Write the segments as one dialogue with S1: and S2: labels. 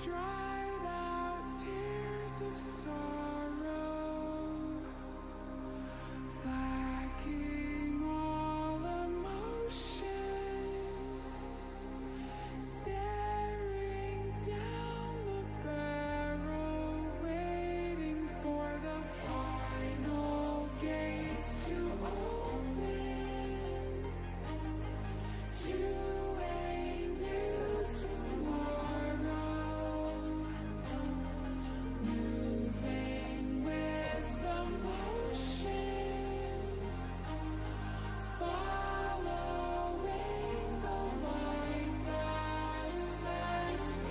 S1: dried out tears of sorrow, lacking all emotion, staring down the barrel, waiting for the final gates to open to a new tomorrow, moving with the motion, following the light that sets me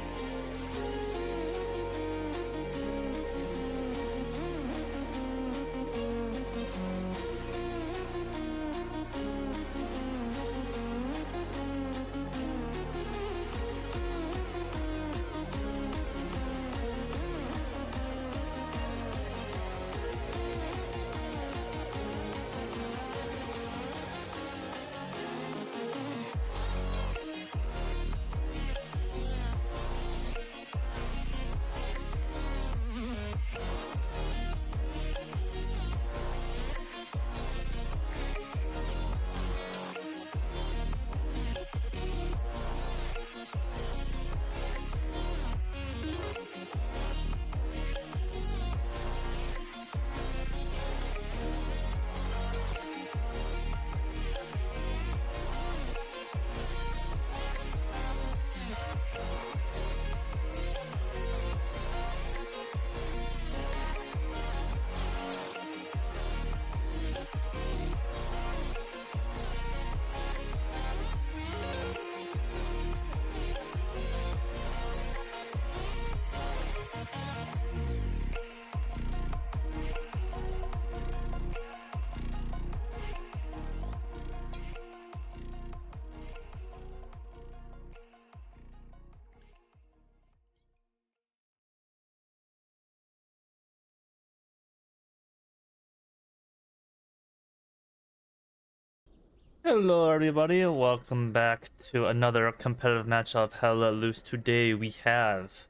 S2: Hello everybody, welcome back to another competitive match of Hella Loose. Today we have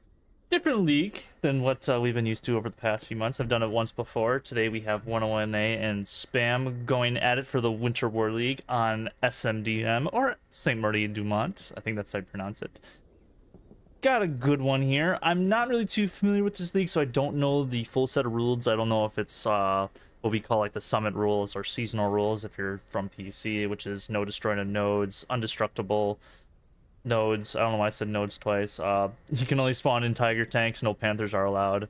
S2: different league than what we've been used to over the past few months. I've done it once before. Today we have 101A and Spam going at it for the Winter War League on SMDM, or St. Marty Dumont. I think that's how you pronounce it. Got a good one here. I'm not really too familiar with this league, so I don't know the full set of rules. I don't know if it's what we call like the summit rules or seasonal rules if you're from PC, which is no destroying of nodes, undestructible nodes. I don't know why I said nodes twice. You can only spawn in tiger tanks, no panthers are allowed.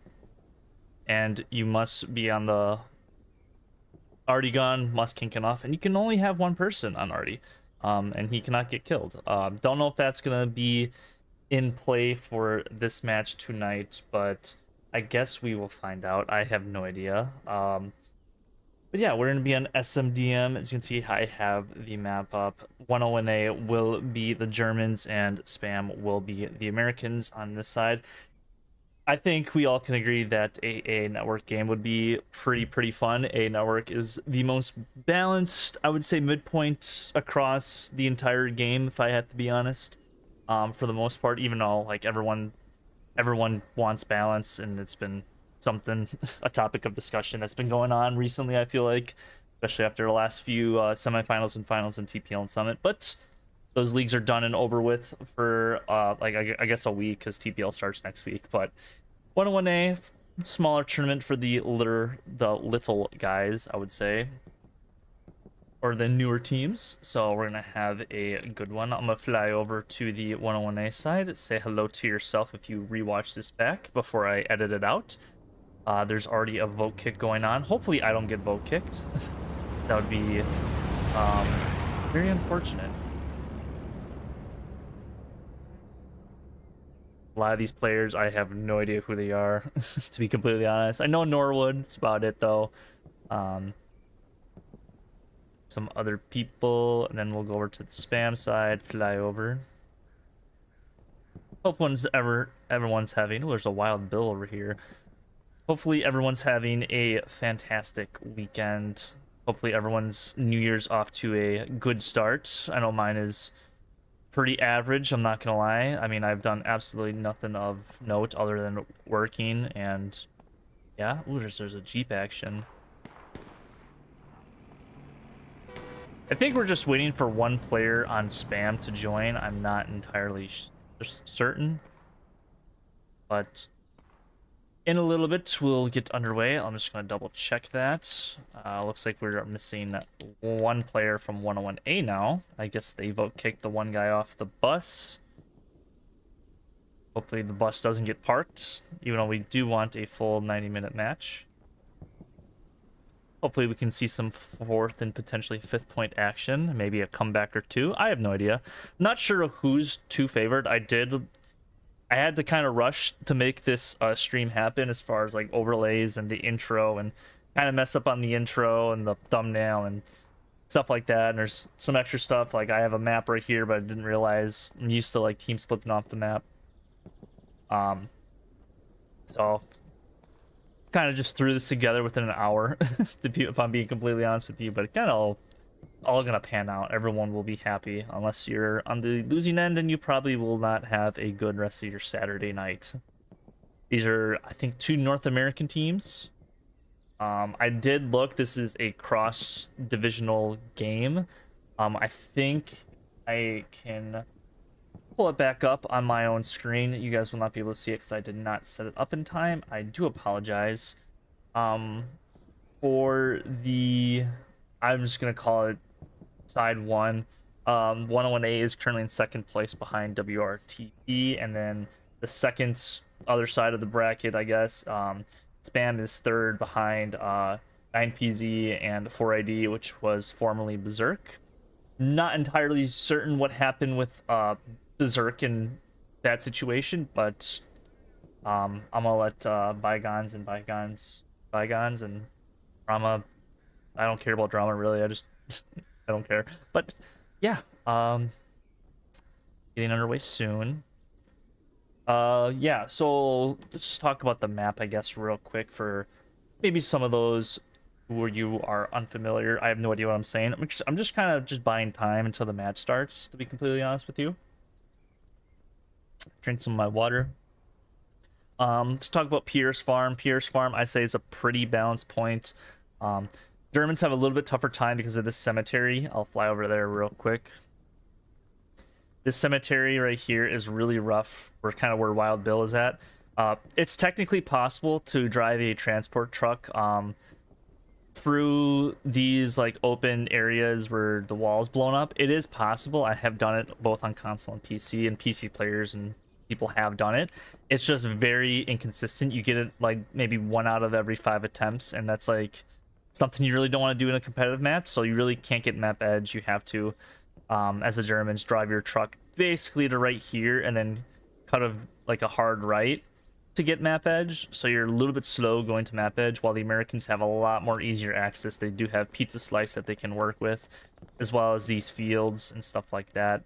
S2: And you must be on the Artie gun, must kinking off, and you can only have one person on Artie. And he cannot get killed. Don't know if that's gonna be in play for this match tonight, but I guess we will find out. I have no idea. But yeah, we're going to be on SMDM. As you can see, I have the map up. 101A will be the Germans, and Spam will be the Americans on this side. I think we all can agree that a network game would be pretty fun. A network is the most balanced, I would say, midpoint across the entire game, if I have to be honest. For the most part, even though like everyone wants balance, and it's been something, a topic of discussion that's been going on recently, I feel like, especially after the last few semifinals and finals in TPL and Summit. But those leagues are done and over with for like I guess a week, because TPL starts next week. But 101A, smaller tournament for the little guys, I would say, or the newer teams. So we're gonna have a good one. I'm gonna fly over to the 101A side, say hello to yourself if you rewatch this back before I edit it out. There's already a vote kick going on. Hopefully I don't get vote kicked. That would be very unfortunate. A lot of these players, I have no idea who they are, to be completely honest. I know Norwood, that's about it though. Some other people, and then we'll go over to the Spam side, fly over. Hope everyone's having, oh, there's a wild bill over here. Hopefully everyone's having a fantastic weekend. Hopefully everyone's New Year's off to a good start. I know mine is pretty average, I'm not gonna lie. I mean, I've done absolutely nothing of note other than working, and yeah. Ooh, there's a Jeep action. I think we're just waiting for one player on spam to join. I'm not entirely certain, but in a little bit we'll get underway. I'm just gonna double check that. Looks like we're missing one player from 101A now. I guess they vote kicked the one guy off the bus. Hopefully the bus doesn't get parked, even though we do want a full 90-minute match. Hopefully we can see some fourth and potentially fifth point action, maybe a comeback or two. I have no idea. Not sure who's too favored. I had to kind of rush to make this stream happen as far as like overlays and the intro, and kind of mess up on the intro and the thumbnail and stuff like that. And there's some extra stuff, like I have a map right here, but I didn't realize I'm used to like teams flipping off the map. So kind of just threw this together within an hour, if I'm being completely honest with you, but it kind of all gonna pan out. Everyone will be happy, unless you're on the losing end, and you probably will not have a good rest of your Saturday night. These are, I think, 2 North American teams. I did look. This is a cross-divisional game. I think I can pull it back up on my own screen. You guys will not be able to see it because I did not set it up in time. I do apologize. For the, I'm just gonna call it side 1. 101A is currently in second place behind WRTE, and then the second other side of the bracket, I guess, Spam is third behind 9PZ and 4ID, which was formerly Berserk. Not entirely certain what happened with Berserk in that situation, but I'm gonna let bygones and bygones, and drama. I don't care about drama, really. I just I don't care. But yeah, getting underway soon. Yeah, so let's just talk about the map, I guess, real quick, for maybe some of those who you are unfamiliar. I have no idea what I'm saying. I'm just kind of just buying time until the match starts, to be completely honest with you. Drink some of my water. Let's talk about Pierce Farm. Pierce Farm, I say, is a pretty balanced point. Germans have a little bit tougher time because of this cemetery. I'll fly over there real quick. This cemetery right here is really rough. We're kind of where Wild Bill is at. It's technically possible to drive a transport truck through these like open areas where the wall's blown up. It is possible. I have done it both on console and PC players and people have done it. It's just very inconsistent. You get it like maybe 1 out of every 5 attempts, and that's like something you really don't want to do in a competitive match. So you really can't get map edge. You have to, as the Germans, drive your truck basically to right here and then cut a like a hard right to get map edge. So you're a little bit slow going to map edge, while the Americans have a lot more easier access. They do have pizza slice that they can work with, as well as these fields and stuff like that.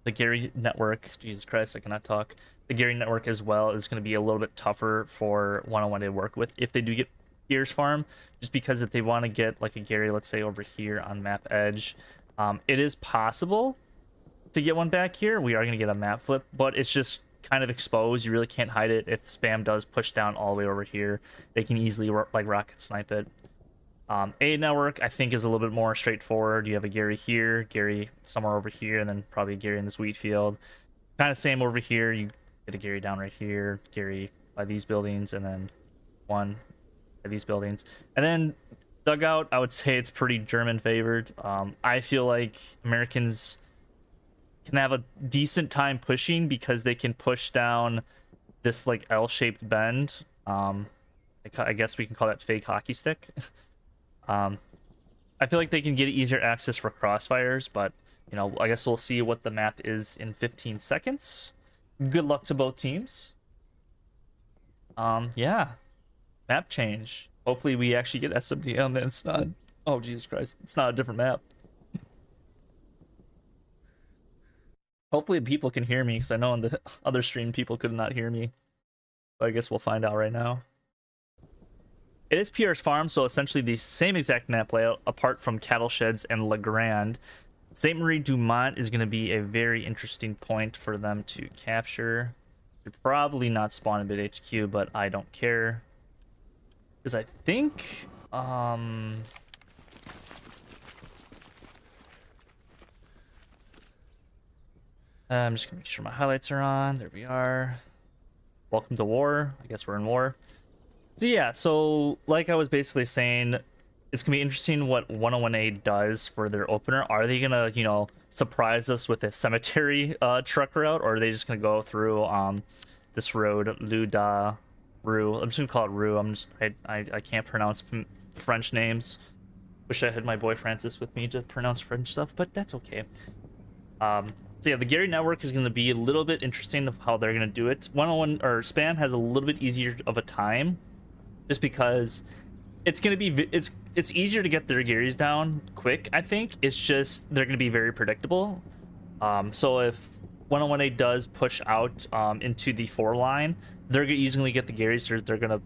S2: The Gary network, Jesus Christ, I cannot talk. The Gary network as well is going to be a little bit tougher for 101 to work with if they do get Pierce Farm, just because if they want to get like a Gary, let's say over here on map edge, it is possible to get one back here. We are going to get a map flip, but it's just kind of exposed. You really can't hide it. If Spam does push down all the way over here, they can easily like rocket snipe it. A network, I think, is a little bit more straightforward. You have a Gary here, Gary somewhere over here, and then probably a Gary in this wheat field. Kind of same over here. You get a Gary down right here, Gary by these buildings, and then one by these buildings. And then dugout, I would say it's pretty German favored. I feel like Americans can have a decent time pushing because they can push down this like L-shaped bend. I guess we can call that fake hockey stick. I feel like they can get easier access for crossfires, but you know, I guess we'll see what the map is in 15 seconds. Good luck to both teams. Yeah, map change. Hopefully we actually get SMDM and it's not, oh Jesus Christ, it's not a different map. Hopefully people can hear me, because I know on the other stream people could not hear me. But I guess we'll find out right now. It is Pierre's Farm, so essentially the same exact map layout, apart from cattle sheds and La Grande. St. Marie Dumont is going to be a very interesting point for them to capture. They're probably not spawn in mid HQ, but I don't care. Because I think... I'm just going to make sure my highlights are on. There we are. Welcome to war. I guess we're in war. So yeah, so like I was basically saying, it's going to be interesting what 101A does for their opener. Are they going to, you know, surprise us with a cemetery truck route, or are they just going to go through this road, Rue? I'm just going to call it Rue. I can't pronounce French names. Wish I had my boy Francis with me to pronounce French stuff, but that's okay. So yeah, the Gary network is going to be a little bit interesting of how they're going to do it. 101 or Spam has a little bit easier of a time, just because it's going to be it's easier to get their Garys down quick. I think it's just they're going to be very predictable. So if 101A does push out into the 4 line, they're going to easily get the Garys. They're going to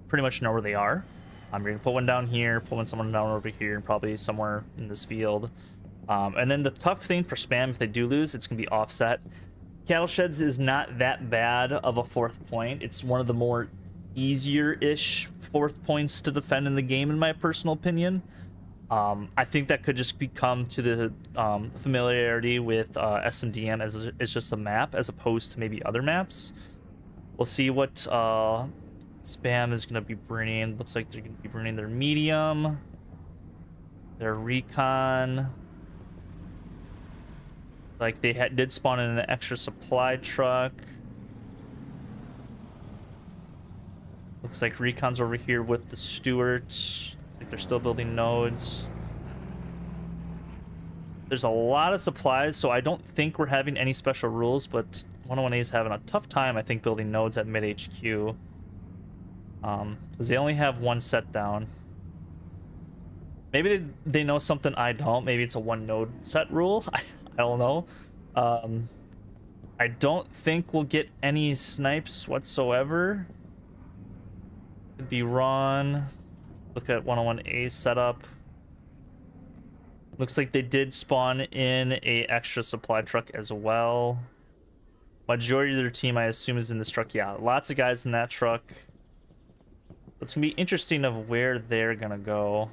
S2: pretty much know where they are. You're going to put one down here, put one someone down over here, and probably somewhere in this field. And then the tough thing for Spam, if they do lose, it's going to be offset. Cattle Sheds is not that bad of a 4th point. It's one of the more easier-ish 4th points to defend in the game, in my personal opinion. I think that could just become to the familiarity with SMDM as it's just a map, as opposed to maybe other maps. We'll see what Spam is going to be bringing. Looks like they're going to be bringing their medium, their recon. Like they did spawn in an extra supply truck. Looks like Recon's over here with the Stewarts. Looks like they're still building nodes. There's a lot of supplies, so I don't think we're having any special rules, but 101A is having a tough time, I think, building nodes at mid HQ. Because they only have one set down. Maybe they know something I don't. Maybe it's a 1 node set rule. I don't know. I don't think we'll get any snipes whatsoever. Could be wrong. Look at 101A's setup. Looks like they did spawn in a extra supply truck as well. Majority of their team, I assume, is in this truck. Yeah, lots of guys in that truck. It's gonna be interesting of where they're gonna go.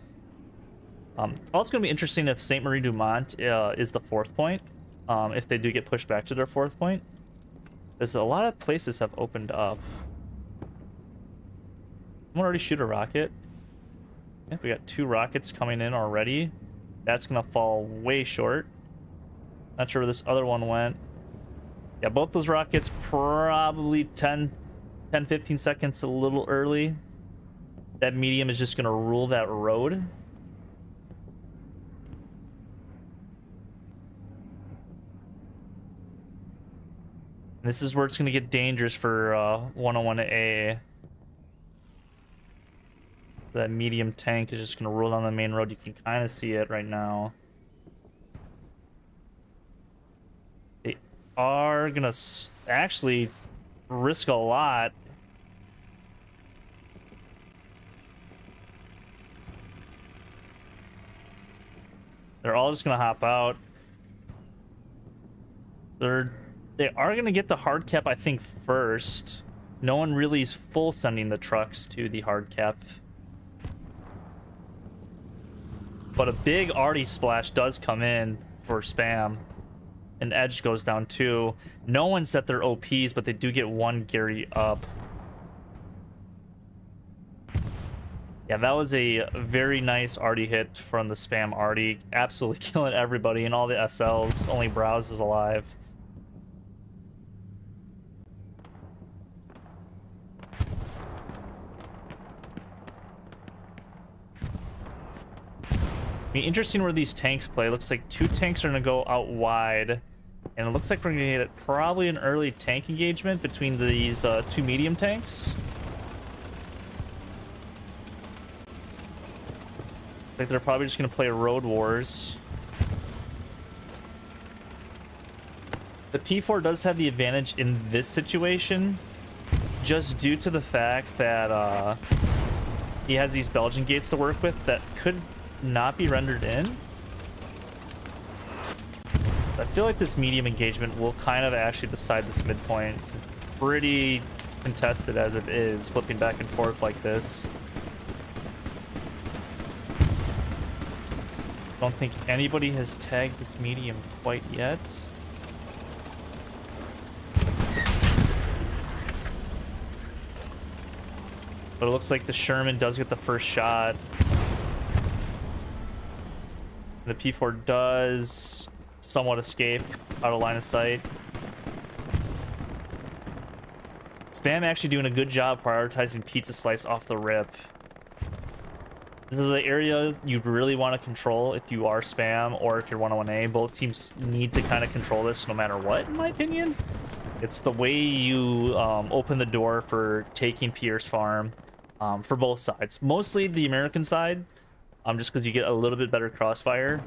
S2: Also gonna be interesting if St. Marie Dumont is the 4th point. If they do get pushed back to their 4th point. There's a lot of places have opened up. Someone already shoot a rocket. Yeah, we got 2 rockets coming in already. That's gonna fall way short. Not sure where this other one went. Yeah, both those rockets probably 10-15 seconds a little early. That medium is just gonna rule that road. This is where it's going to get dangerous for 101A. That medium tank is just going to roll down the main road. You can kind of see it right now. They are going to actually risk a lot. They're all just going to hop out. They are going to get the hard cap, I think, first. No one really is full sending the trucks to the hard cap. But a big arty splash does come in for Spam. And Edge goes down too. No one set their OPs, but they do get 1 Gary up. Yeah, that was a very nice arty hit from the Spam arty. Absolutely killing everybody and all the SLs. Only Browse is alive. Be interesting where these tanks play. Looks like 2 tanks are gonna go out wide, and it looks like we're gonna get probably an early tank engagement between these 2 medium tanks. Like they're probably just gonna play road wars. The P4 does have the advantage in this situation, just due to the fact that he has these Belgian gates to work with that could not be rendered in. I feel like this medium engagement will kind of actually decide this midpoint, since it's pretty contested as it is, flipping back and forth like this. I don't think anybody has tagged this medium quite yet. But it looks like the Sherman does get the first shot. The P4 does somewhat escape out of line of sight. Spam actually doing a good job prioritizing Pizza Slice off the rip. This is an area you'd really want to control if you are Spam or if you're 101A. Both teams need to kind of control this no matter what, in my opinion. It's the way you open the door for taking Pierce Farm for both sides. Mostly the American side, just because you get a little bit better crossfire.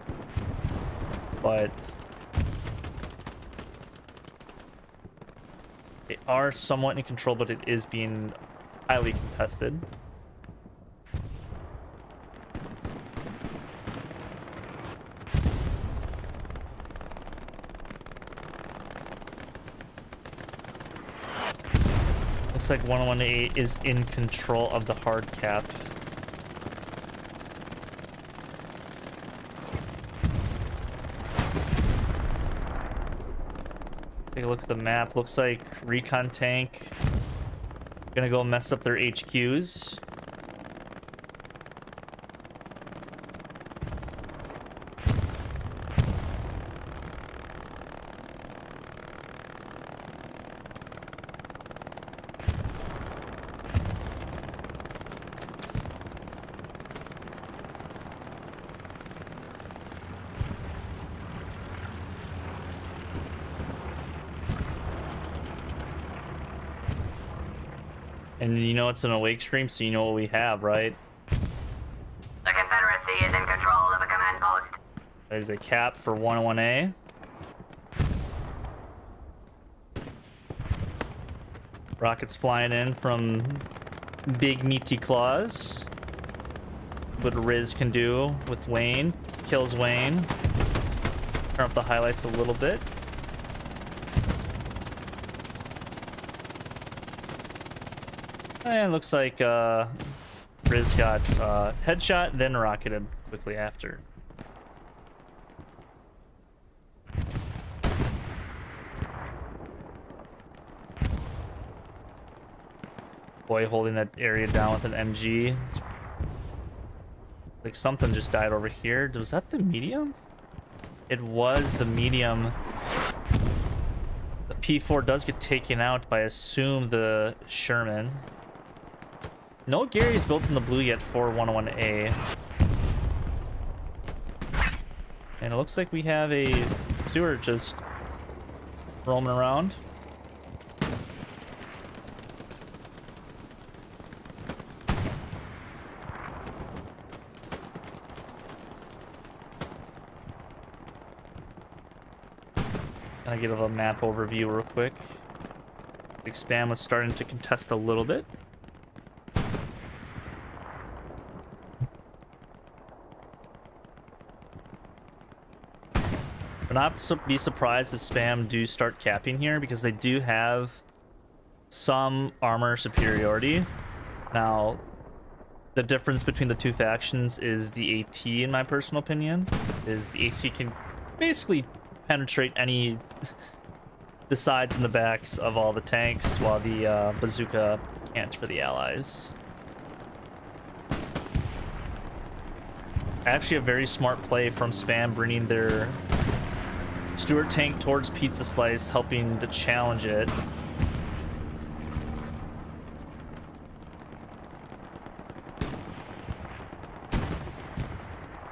S2: But they are somewhat in control, but it is being highly contested. Looks like 101A is in control of the hard cap. Take a look at the map. Looks like Recon Tank gonna go mess up their HQs. And you know it's an awake stream, so you know what we have, right?
S3: The Confederacy is in control of the command post.
S2: There's a cap for 101A. Rockets flying in from Big Meaty Claws. What Riz can do with Wayne. Kills Wayne. Turn up the highlights a little bit. And it looks like Riz got headshot, then rocketed quickly after. Boy holding that area down with an MG. It's like something just died over here. Was that the medium? It was the medium. The P4 does get taken out by, I assume, the Sherman. No Gary's built in the blue yet for 101A. And it looks like we have a Stewart just roaming around. I'll give a map overview real quick. Big Spam was starting to contest a little bit. But not be surprised if Spam do start capping here, because they do have some armor superiority. Now, the difference between the two factions is the AT, in my personal opinion, is the AT can basically penetrate the sides and the backs of all the tanks, while the bazooka can't for the allies. Actually, a very smart play from Spam, bringing their Stewart tank towards Pizza Slice, helping to challenge it.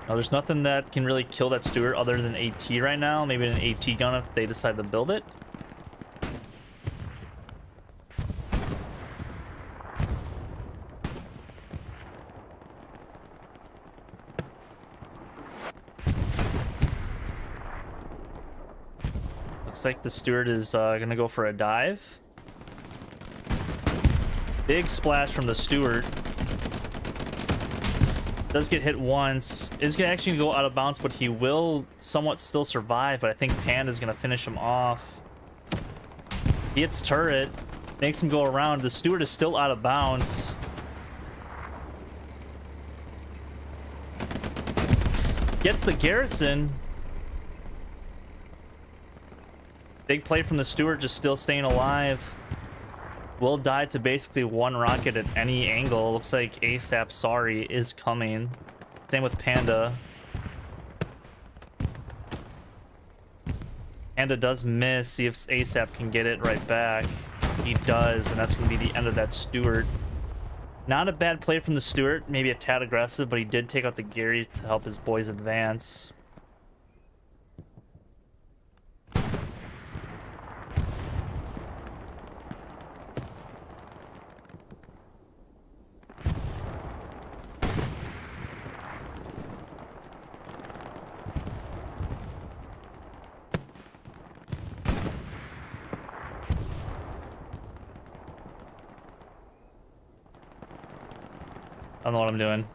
S2: Now, there's nothing that can really kill that Stewart other than AT right now. Maybe an AT gun if they decide to build it. Looks like the Stewart is gonna go for a dive. Big splash from the Stewart. Does get hit once. Is gonna actually go out of bounds, but he will somewhat still survive. But I think Panda's gonna finish him off. He hits turret, makes him go around. The Steward is still out of bounds. Gets the Garrison. Big play from the Steward, just still staying alive. Will die to basically one rocket at any angle. Looks like ASAP Sorry is coming. Same with Panda. Panda does miss. See if ASAP can get it right back. He does, and that's going to be the end of that Steward. Not a bad play from the Steward. Maybe a tad aggressive, but he did take out the Gary to help his boys advance. I don't know what I'm doing.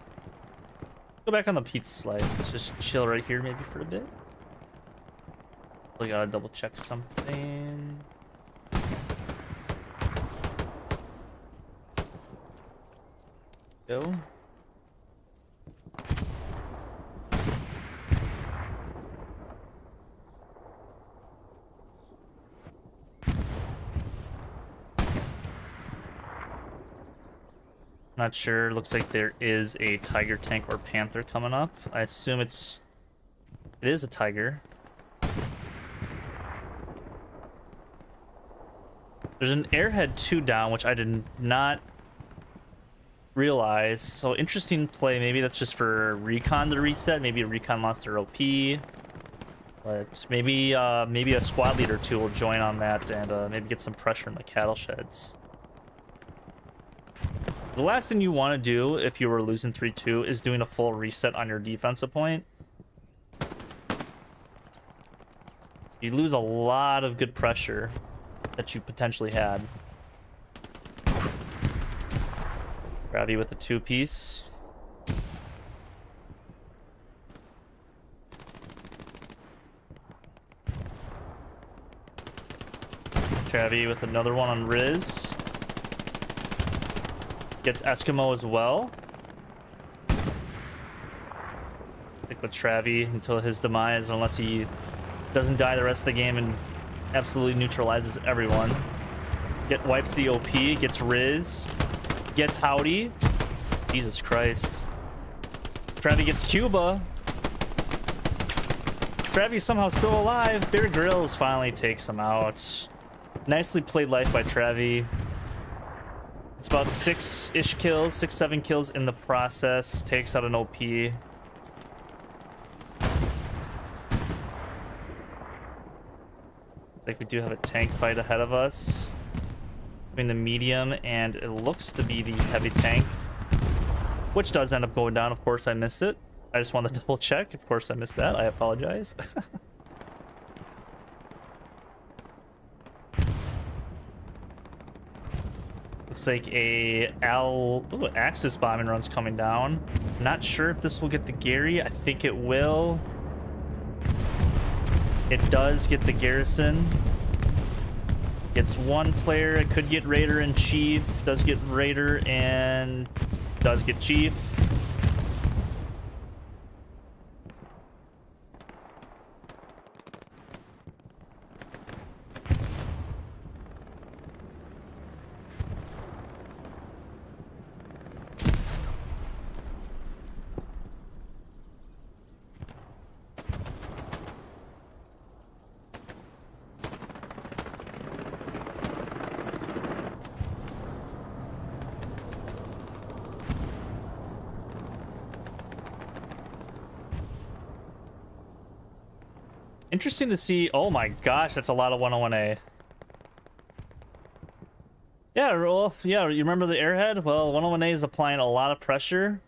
S2: Go back on the pizza slice. Let's just chill right here maybe for a bit. We gotta double check something. Go. Not sure. Looks like there is a Tiger tank or Panther coming up. I assume it is a Tiger. There's an Airhead 2 down, which I did not realize. So interesting play. Maybe that's just for Recon to reset. Maybe a Recon lost their OP. But maybe a squad leader or two will join on that and maybe get some pressure in the cattle sheds. The last thing you want to do if you were losing 3-2 is doing a full reset on your defensive point. You lose a lot of good pressure that you potentially had. Gravy with a 2-piece. Travy with another one on Riz. Gets Eskimo as well. Stick with Travy until his demise, unless he doesn't die the rest of the game and absolutely neutralizes everyone. Wipes the OP, gets Riz, gets Howdy. Jesus Christ. Travy gets Cuba. Travy's somehow still alive. Bear Grylls finally takes him out. Nicely played life by Travy. It's about 6-ish kills, 6-7 kills in the process. Takes out an OP. I think we do have a tank fight ahead of us between the medium and it looks to be the heavy tank, which does end up going down. Of course, I missed it. I just want to double check. Of course, I missed that. I apologize. Looks like Axis bombing run's coming down. Not sure if this will get the Gary. I think it will. It does get the Garrison. Gets one player. It could get Raider and Chief. Does get Raider and does get Chief. Interesting to see. Oh my gosh, that's a lot of 101A. Yeah, well, yeah, you remember the Airhead? Well, 101A is applying a lot of pressure.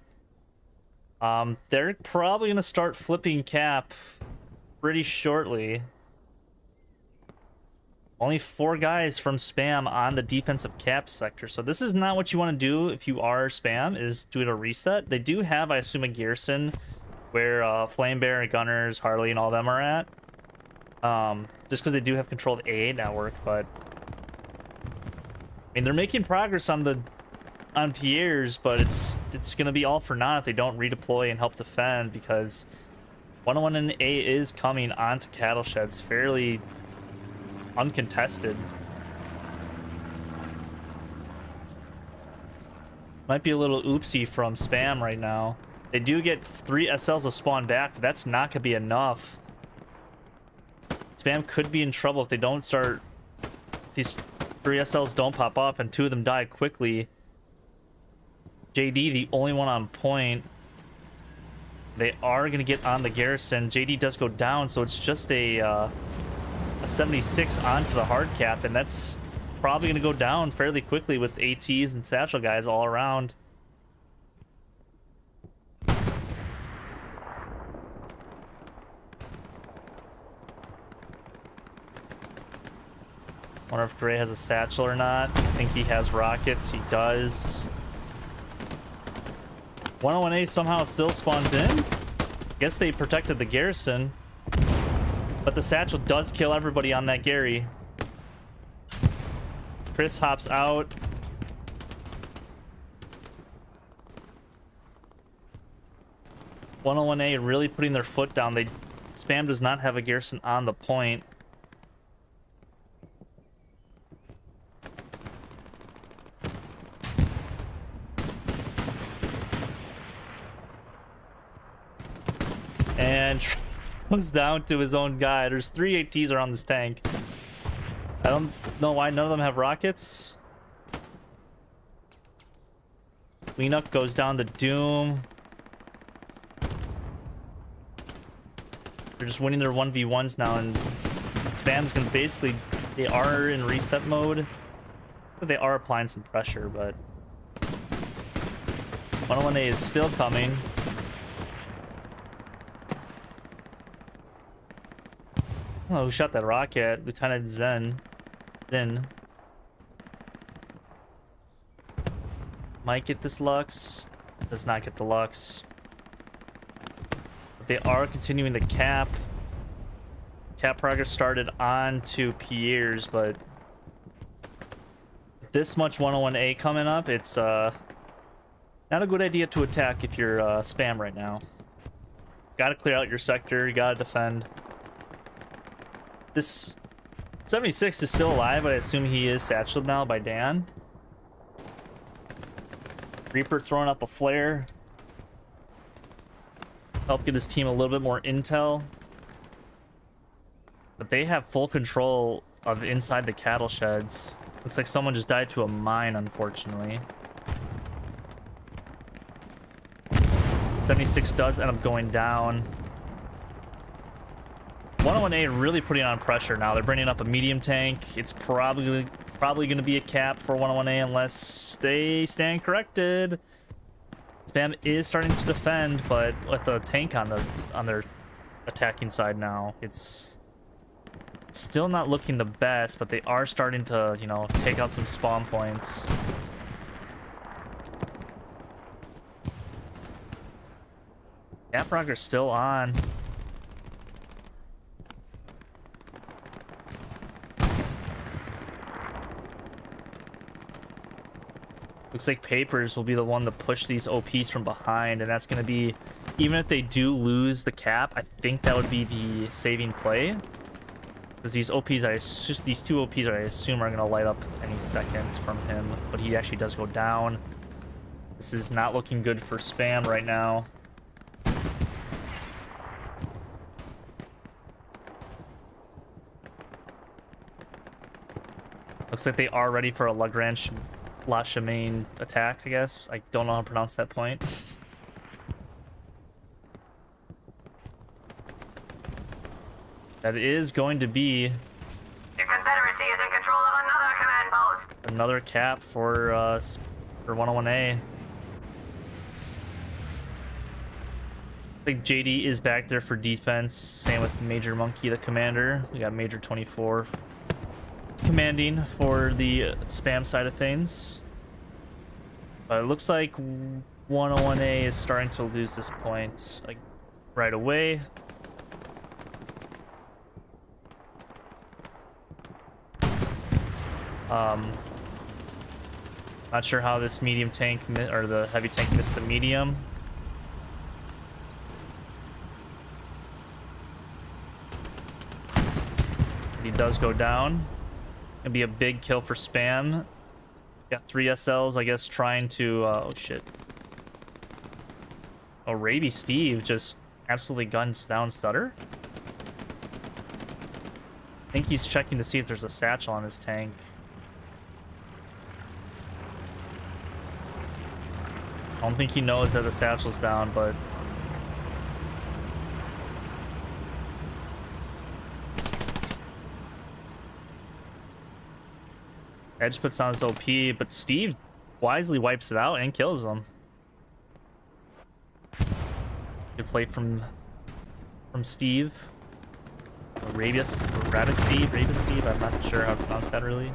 S2: They're probably going to start flipping cap pretty shortly. Only 4 guys from Spam on the defensive cap sector. So this is not what you want to do if you are Spam, is do it a reset. They do have, I assume, a garrison where Flame Bear and Gunners, Harley, and all them are at. Just because they do have controlled AA network, but I mean, they're making progress on Pierre's, but it's gonna be all for naught if they don't redeploy and help defend, because 101 and A is coming onto cattle sheds fairly uncontested. Might be a little oopsie from Spam right now. They do get 3 SLs to spawn back, but that's not gonna be enough. Spam could be in trouble if they don't start. If these 3 SLs don't pop off and 2 of them die quickly. JD, the only one on point. They are gonna get on the garrison. JD does go down, so it's just a 76 onto the hard cap, and that's probably gonna go down fairly quickly with ATs and satchel guys all around. Wonder if Gray has a satchel or not. I think he has rockets. He does. 101A somehow still spawns in. Guess they protected the garrison. But the satchel does kill everybody on that Gary. Chris hops out. A really putting their foot down. Spam does not have a garrison on the point. And goes down to his own guy. There's 3 ATs around this tank. I don't know why none of them have rockets. Cleanup goes down to Doom. They're just winning their 1v1s now, and Spam's gonna basically, they are in reset mode. But they are applying some pressure, but 101A is still coming. Oh, who shot that rocket? Lieutenant Zen. Might get this Lux. Does not get the Lux. But they are continuing the cap. Cap progress started on to Pierre's, but with this much 101A coming up, it's not a good idea to attack if you're Spam right now. Gotta clear out your sector, you gotta defend. This 76 is still alive, but I assume he is satcheled now by Dan. Reaper throwing up a flare. Help get his team a little bit more intel. But they have full control of inside the cattle sheds. Looks like someone just died to a mine, unfortunately. 76 does end up going down. 101A really putting on pressure now. They're bringing up a medium tank. It's probably going to be a cap for 101A unless they stand corrected. Spam is starting to defend, but with the tank on their attacking side now, it's still not looking the best, but they are starting to, you know, take out some spawn points. Cap progress still on. Looks like Papers will be the one to push these OPs from behind, and that's going to be, even if they do lose the cap, I think that would be the saving play. Because these OPs, these 2 OPs I assume are going to light up any second from him, but he actually does go down. This is not looking good for Spam right now. Looks like they are ready for a Lagrange La Chamaine attack, I guess. I don't know how to pronounce that point. That is going to be
S3: The Confederacy is in control of another command post.
S2: another cap for 101A. I think JD is back there for defense. Same with Major Monkey, the commander. We got Major 24 commanding for the spam side of things. But it looks like 101A is starting to lose this point like right away. Not sure how this medium tank or the heavy tank missed the medium. He does go down. Gonna be a big kill for spam. Got 3 SLs, I guess, trying to oh shit. Oh, Raby Steve just absolutely guns down Stutter. I think he's checking to see if there's a satchel on his tank. I don't think he knows that the satchel's down, but Edge puts on his OP, but Steve wisely wipes it out and kills him. Good play from Steve. Rabius Steve, I'm not sure how to pronounce that really.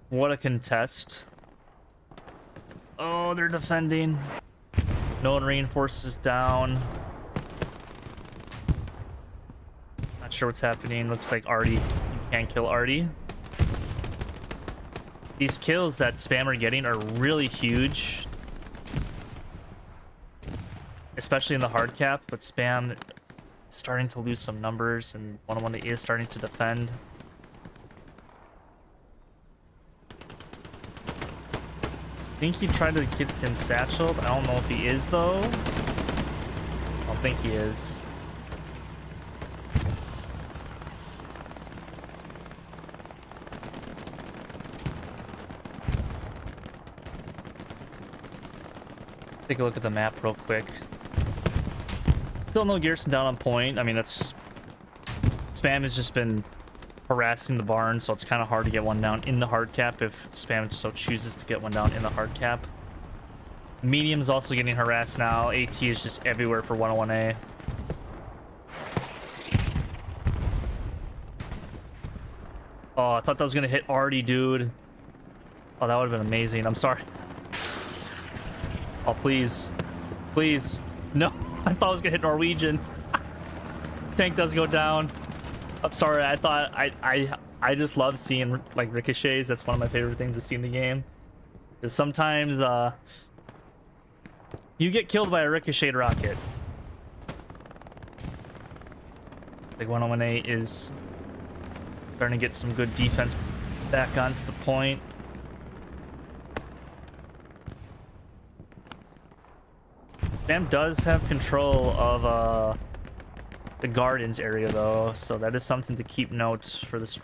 S2: What a contest. Oh, they're defending. No one reinforces down. Not sure what's happening. Looks like Artie. You can't kill Artie. These kills that spam are getting are really huge. Especially in the hard cap, but spam is starting to lose some numbers, and 101 is starting to defend. I think he tried to get him satcheled. I don't know if he is though. I don't think he is. Take a look at the map real quick. Still no Garrison down on point. I mean, that's spam has just been harassing the barn, so it's kind of hard to get one down in the hard cap if spam so chooses to get one down in the hard cap. Medium is also getting harassed now. AT is just everywhere for 101A. Oh, I thought that was gonna hit Artie, dude. Oh, that would have been amazing. I'm sorry. Oh, please. Please. No, I thought I was gonna hit Norwegian. Tank does go down. I'm sorry, I thought I just love seeing like ricochets. That's one of my favorite things to see in the game. Because sometimes you get killed by a ricocheted rocket. Like 101A is starting to get some good defense back onto the point. Spam does have control of the gardens area though, so that is something to keep note for this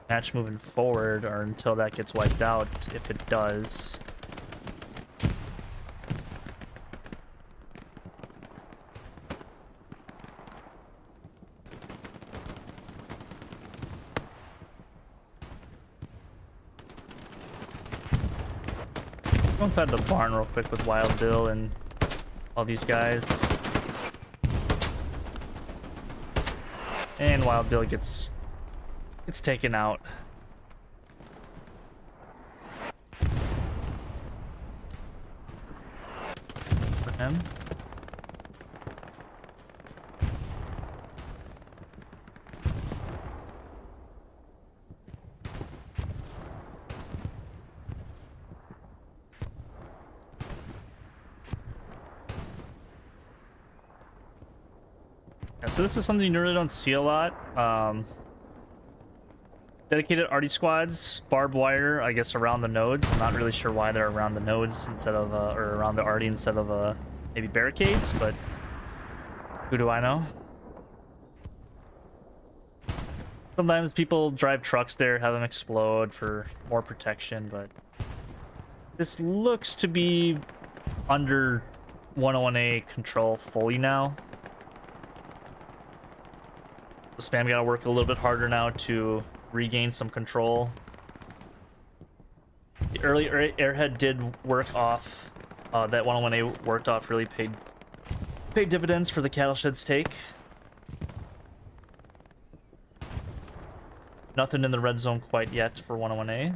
S2: match moving forward, or until that gets wiped out, if it does. Go inside the barn real quick with Wild Bill and all these guys. And Wild Bill gets taken out. For him. So this is something you really don't see a lot. Dedicated arty squads, barbed wire, I guess, around the nodes. I'm not really sure why they're around the nodes instead of, or around the arty instead of maybe barricades, but who do I know? Sometimes people drive trucks there, have them explode for more protection, but this looks to be under 101A control fully now. So spam gotta work a little bit harder now to regain some control. The early airhead did work off. That 101A worked off, really paid dividends for the cattle shed's take. Nothing in the red zone quite yet for 101A.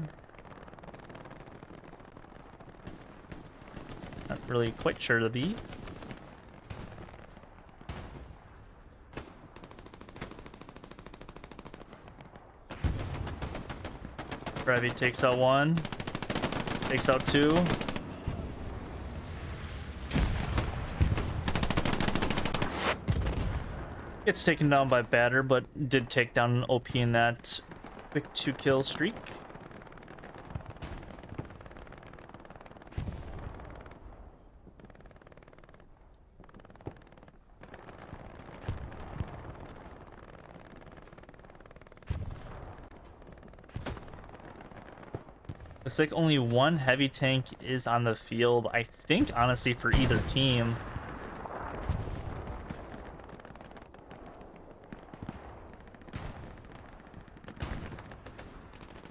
S2: Not really quite sure to be. Gravy takes out one. Takes out two. Gets taken down by Batter, but did take down an OP in that quick 2-kill streak. Looks like only one heavy tank is on the field, I think, honestly, for either team.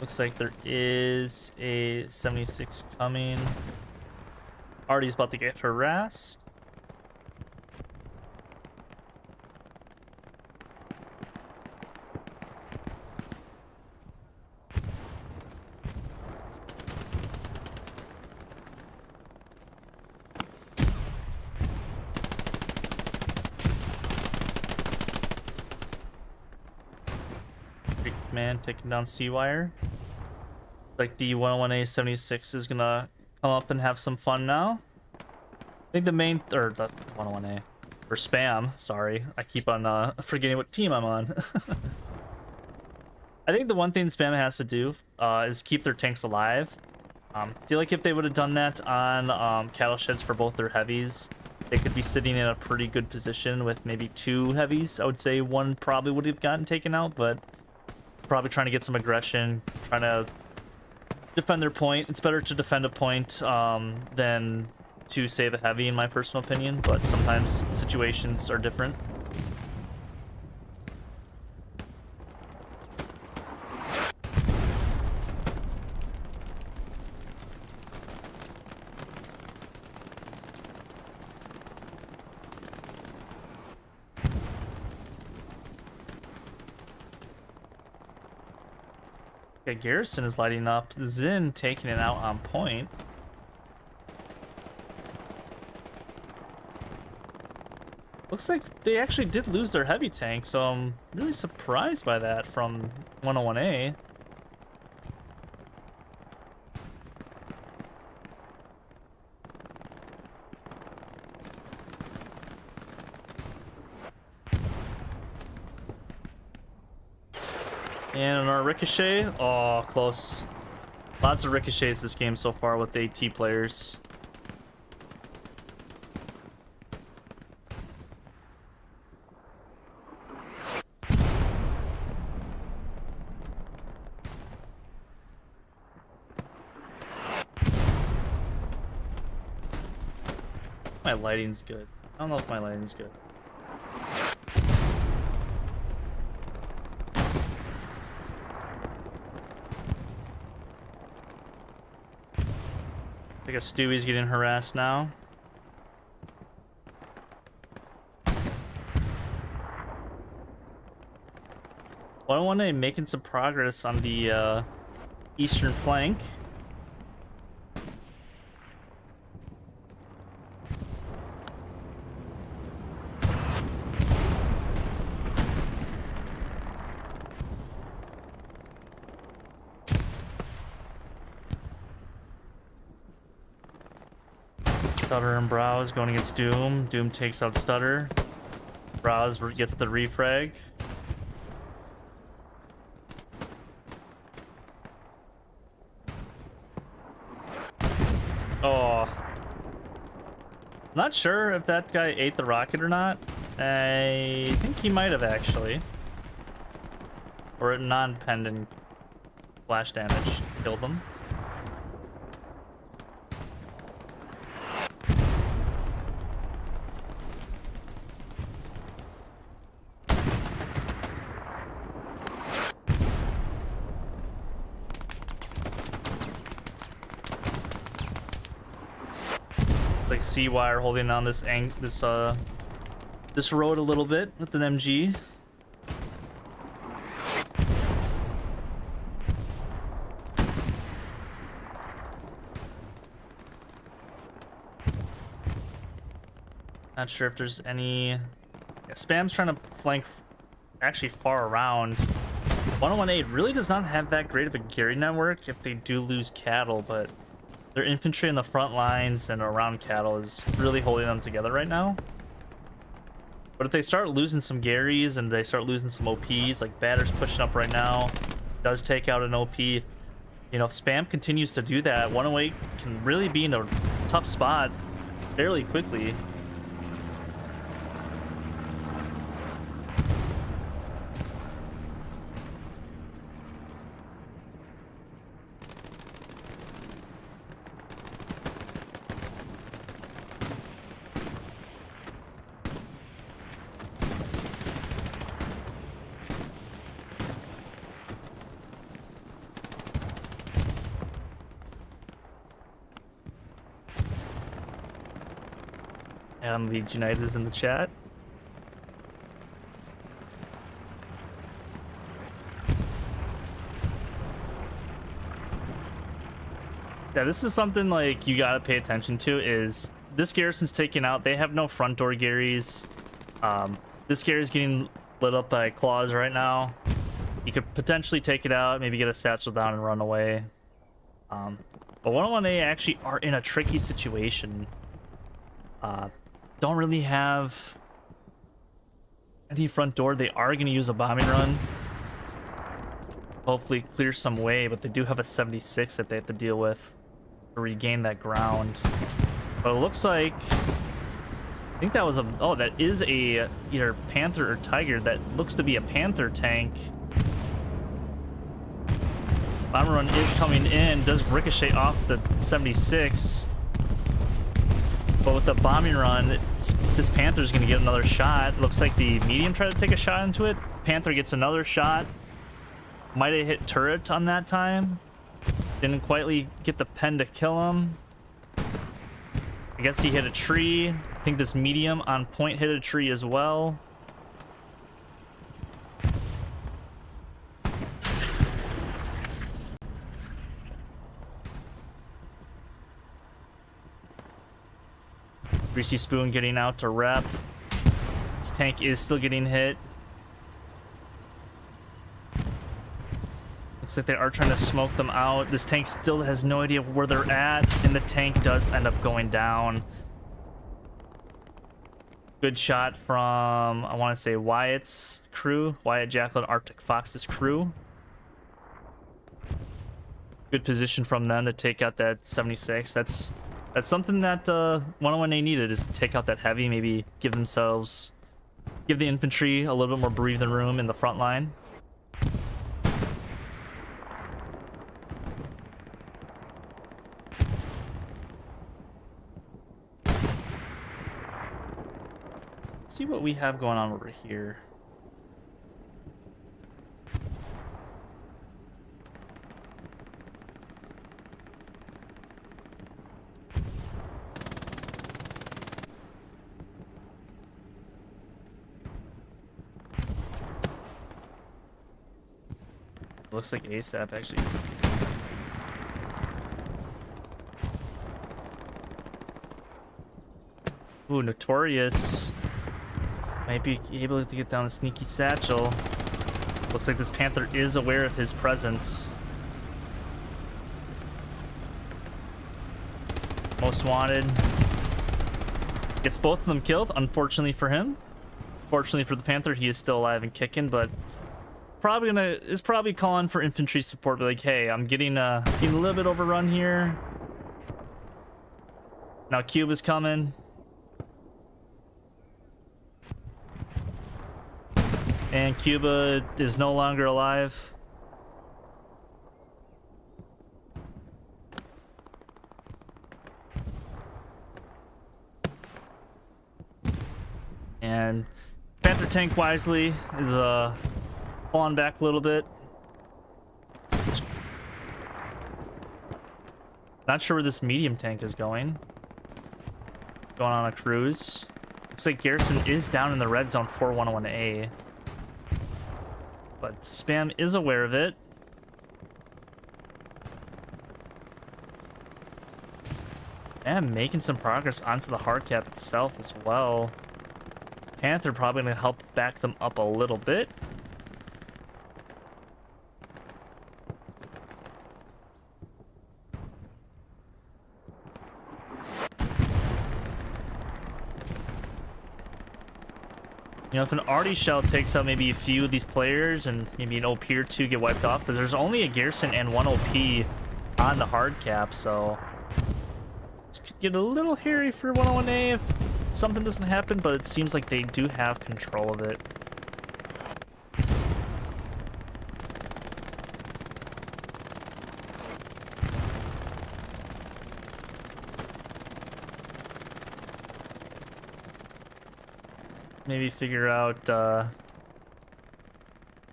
S2: Looks like there is a 76 coming. Artie's about to get harassed. Big man taking down C-Wire. Like the 101A 76 is gonna come up and have some fun now. I think the main, or the 101A, or spam, sorry. I keep on forgetting what team I'm on. I think the one thing spam has to do is keep their tanks alive. I feel like if they would have done that on cattle sheds for both their heavies, they could be sitting in a pretty good position with maybe 2 heavies. I would say one probably would have gotten taken out, but probably trying to get some aggression, trying to defend their point. It's better to defend a point than to save a heavy, in my personal opinion, but sometimes situations are different. Okay, Garrison is lighting up. Zin taking it out on point. Looks like they actually did lose their heavy tank, so I'm really surprised by that from 101A. And our ricochet, oh, close. Lots of ricochets this game so far with the AT players. My lighting's good. I don't know if my lighting's good. I guess Stewie's getting harassed now. Well, I want to making some progress on the eastern flank. Stutter and Browse going against Doom. Doom takes out Stutter. Browse gets the refrag. Oh. Not sure if that guy ate the rocket or not. I think he might have actually. Or a non-pendant flash damage killed them. Like C-Wire holding on this this road a little bit with an MG. Not sure if there's any. Yeah, Spam's trying to flank actually far around. 101A really does not have that great of a Gary network if they do lose cattle, but their infantry in the front lines and around cattle is really holding them together right now. But if they start losing some Garys and they start losing some OPs, like Batter's pushing up right now, does take out an OP. You know, if Spam continues to do that, 108 can really be in a tough spot fairly quickly. And League United is in the chat. Yeah, this is something like you gotta pay attention to. Is this garrison's taken out? They have no front door Garys. This Gary's getting lit up by claws right now. You could potentially take it out, maybe get a satchel down and run away. But 101A actually are in a tricky situation. Don't really have any front door. They are going to use a bombing run. Hopefully clear some way, but they do have a 76 that they have to deal with to regain that ground. But it looks like, I think that was a, oh, that is a either Panther or Tiger. That looks to be a Panther tank. Bomber run is coming in, does ricochet off the 76. But with the bombing run, this Panther's going to get another shot. Looks like the medium tried to take a shot into it. Panther gets another shot. Might have hit turret on that time. Didn't quite get the pen to kill him. I guess he hit a tree. I think this medium on point hit a tree as well. Greasy Spoon getting out to rep. This tank is still getting hit. Looks like they are trying to smoke them out. This tank still has no idea where they're at, and the tank does end up going down. Good shot from, I want to say, Wyatt's crew. Wyatt, Jacqueline, Arctic Fox's crew. Good position from them to take out that 76. That's something that 101A needed, is to take out that heavy, maybe give the infantry a little bit more breathing room in the front line. Let's see what we have going on over here. Looks like ASAP actually. Ooh, Notorious might be able to get down the sneaky satchel. Looks like this Panther is aware of his presence. Most wanted. Gets both of them killed, unfortunately for him. Fortunately for the Panther, he is still alive and kicking, but is probably calling for infantry support, but like, hey, I'm getting a little bit overrun here. Now Cube is coming. And Cuba is no longer alive. And Panther tank wisely is pulling back a little bit. Not sure where this medium tank is going. going on a cruise. Looks like Garrison is down in the red zone for 101A. But Spam is aware of it. And making some progress onto the hard cap itself as well. Panther probably going to help back them up a little bit. You know, if an Artie shell takes out maybe a few of these players and maybe an OP or two get wiped off, because there's only a Garrison and one OP on the hard cap, so this could get a little hairy for 101A if something doesn't happen, but it seems like they do have control of it. Maybe figure out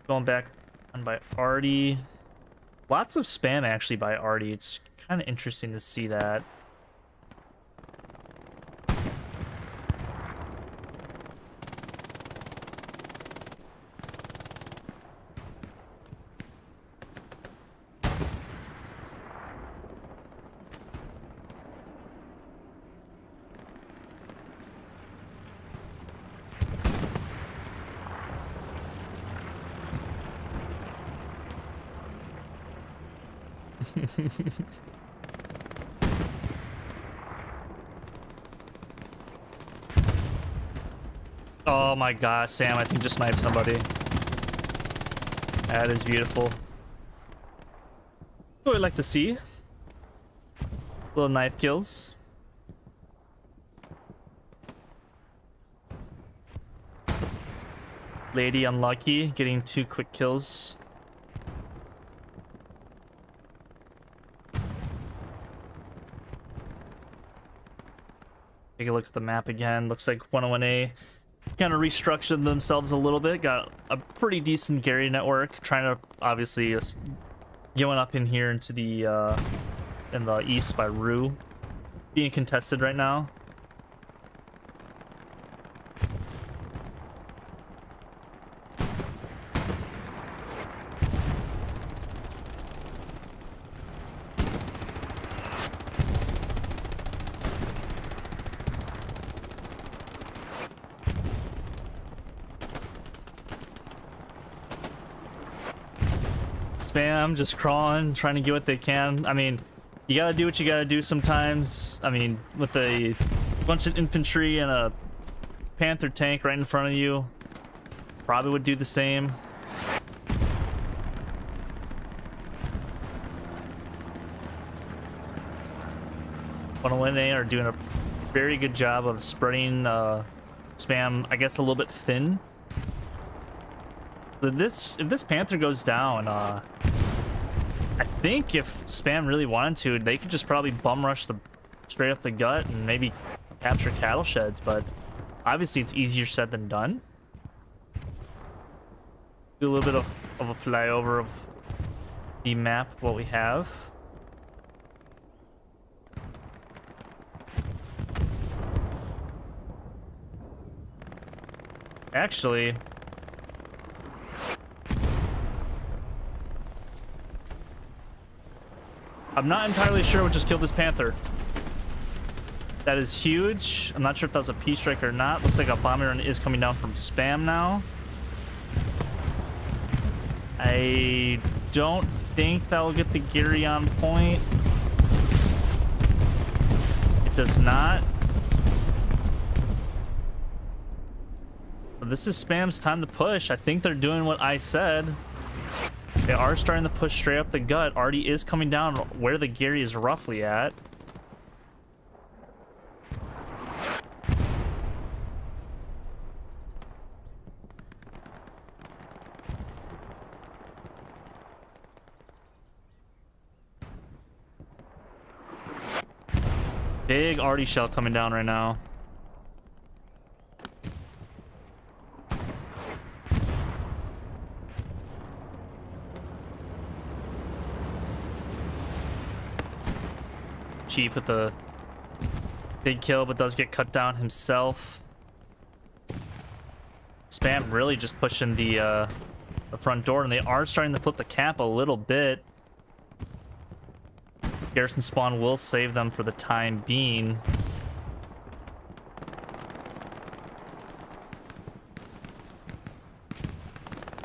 S2: going back on by Artie. Lots of spam actually by Artie. It's kind of interesting to see that. Oh my gosh, Sam, I think just sniped somebody. That is beautiful. What I'd like to see. Little knife kills. Lady unlucky, getting 2 quick kills. Take a look at the map again. Looks like 101A kind of restructured themselves a little bit. Got a pretty decent Gary network. Trying to obviously going up in here into the in the east by Rue. Being contested right now. Spam just crawling, trying to get what they can. I mean, you gotta do what you gotta do sometimes. I mean, with a bunch of infantry and a Panther tank right in front of you, probably would do the same. They are doing a very good job of spreading Spam, I guess, a little bit thin. If this Panther goes down, I think if Spam really wanted to, they could just probably bum rush the straight up the gut and maybe capture cattle sheds, but obviously it's easier said than done. Do a little bit of a flyover of the map, what we have. Actually, I'm not entirely sure what just killed this Panther. That is huge. I'm not sure if that was a P-strike or not. Looks like a bomber run is coming down from Spam now. I don't think that will get the Gary on point. It does not. But this is Spam's time to push. I think they're doing what I said. They are starting to push straight up the gut. Artie is coming down where the Gary is roughly at. Big Artie shell coming down right now. Chief with the Big kill, but does get cut down himself. Spam really just pushing the front door, and they are starting to flip the cap a little bit. Garrison spawn will save them for the time being.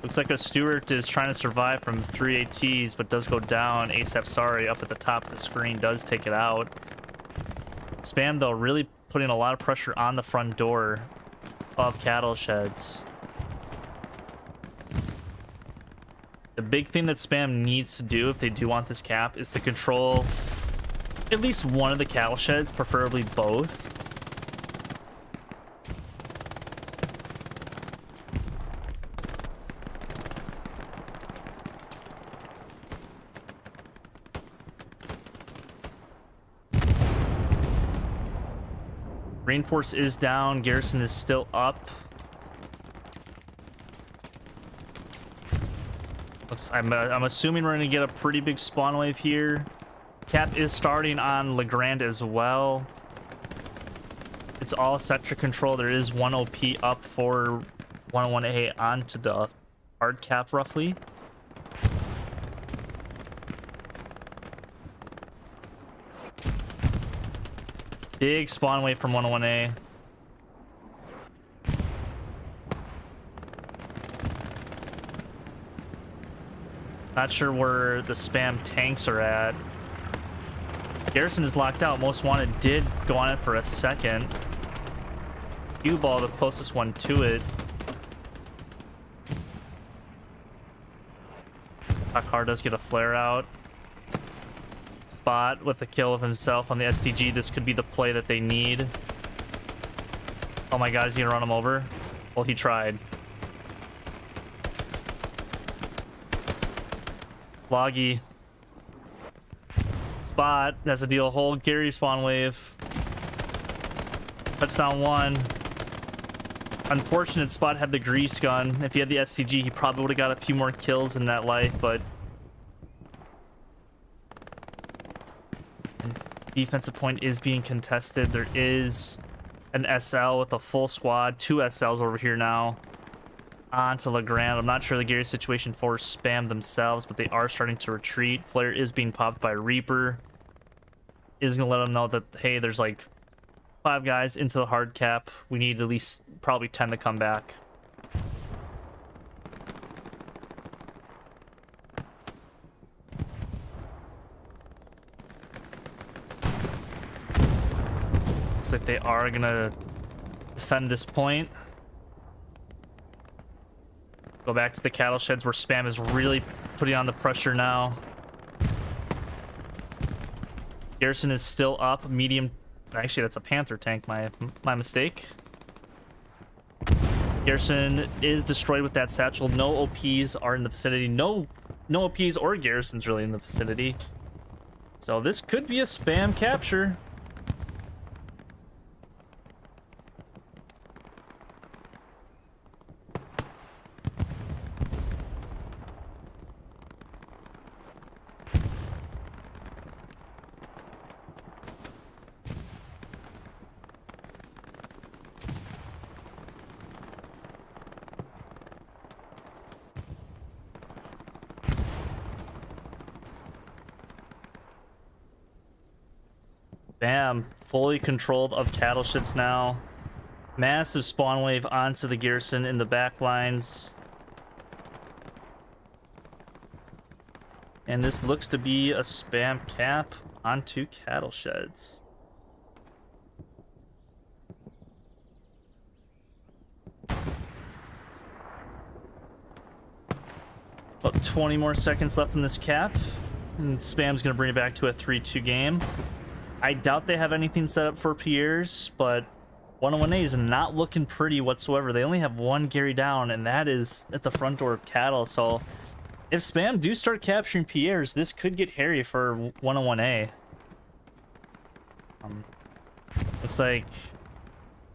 S2: Looks like a Stewart is trying to survive from 3 ATs, but does go down. ASAP Sorry up at the top of the screen does take it out. Spam, though, really putting a lot of pressure on the front door of cattle sheds. The big thing that Spam needs to do if they do want this cap is to control at least one of the cattle sheds, preferably both. Reinforce is down. Garrison is still up. I'm assuming we're going to get a pretty big spawn wave here. Cap is starting on LeGrand as well. It's all sector control. There is 1 OP up for 101A onto the hard cap roughly. Big spawn wave from 101A. Not sure where the Spam tanks are at. Garrison is locked out. Most Wanted did go on it for a second. U-Ball, the closest one to it. Akar does get a flare out. Spot with the kill of himself on the STG. This could be the play that they need. Oh my god, is he gonna run him over? Well, he tried. Loggy. Spot. That's a deal. Hold. Gary spawn wave. Touchdown 1. Unfortunate. Spot had the grease gun. If he had the STG, he probably would have got a few more kills in that life, but defensive point is being contested. There is an SL with a full squad. 2 SLs over here now. Onto LeGrand. I'm not sure the Gary situation for Spam themselves, but they are starting to retreat. Flare is being popped by Reaper. Is going to let them know that, hey, there's like 5 guys into the hard cap. We need at least probably 10 to come back. Looks like they are going to defend this point. Go back to the cattle sheds where Spam is really putting on the pressure now. Garrison is still up. Medium. Actually, that's a Panther tank. My mistake. Garrison is destroyed with that satchel. No OPs are in the vicinity. No OPs or Garrisons really in the vicinity. So this could be a Spam capture. Bam, fully controlled of cattle sheds now. Massive spawn wave onto the Garrison in the back lines. And this looks to be a Spam cap onto cattle sheds. About 20 more seconds left in this cap. And Spam's going to bring it back to a 3-2 game. I doubt they have anything set up for Pierre's, but 101A is not looking pretty whatsoever. They only have 1 Gary down, and that is at the front door of cattle. So if Spam do start capturing Pierre's, this could get hairy for 101A. Looks like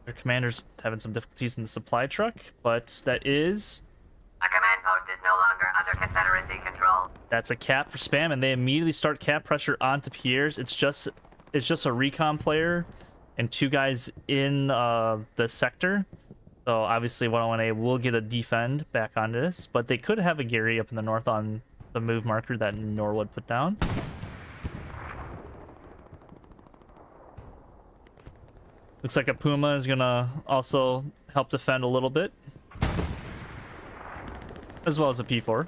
S2: their commander's having some difficulties in the supply truck, but that is...
S3: A command post is no longer under Confederacy control.
S2: That's a cap for Spam, and they immediately start cap pressure onto Pierre's. It's just a recon player and 2 guys in the sector. So obviously 101A will get a defend back on this, but they could have a Gary up in the north on the move marker that Norwood put down. Looks like a Puma is gonna also help defend a little bit, as well as a P4.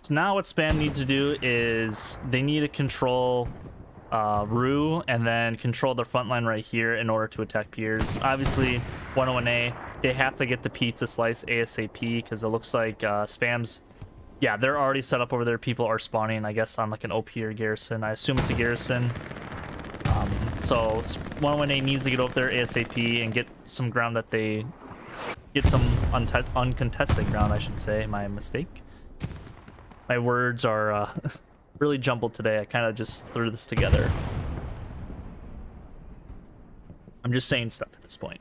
S2: So now what Spam needs to do is they need to control Rue and then control their front line right here in order to attack Piers. Obviously 101A, they have to get the pizza slice ASAP because it looks like Spam's, yeah, they're already set up over there. People are spawning, I guess, on like an OP or garrison. I assume it's a garrison. So 101A needs to get over there ASAP and get some ground that they get some uncontested ground, I should say. My mistake. My words are really jumbled today. I kind of just threw this together. I'm just saying stuff at this point.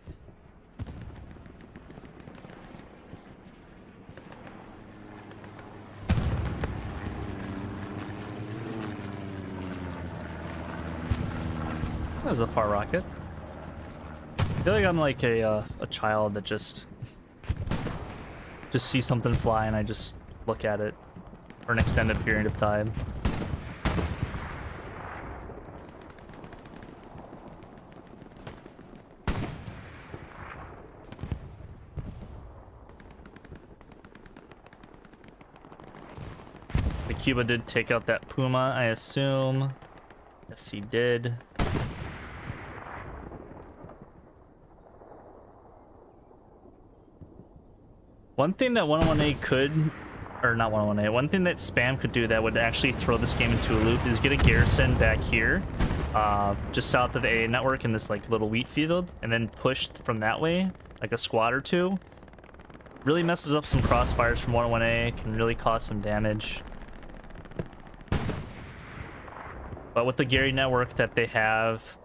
S2: That was a far rocket. I feel like I'm like a child that just sees something fly and I just look at it for an extended period of time. The Cuba did take out that Puma, I assume. Yes, he did. One thing that 101A could, or not 101A, one thing that Spam could do that would actually throw this game into a loop is get a garrison back here, just south of the A network in this like little wheat field, and then push from that way, like a squad or two. Really messes up some crossfires from 101A, can really cause some damage. But with the Gary network that they have,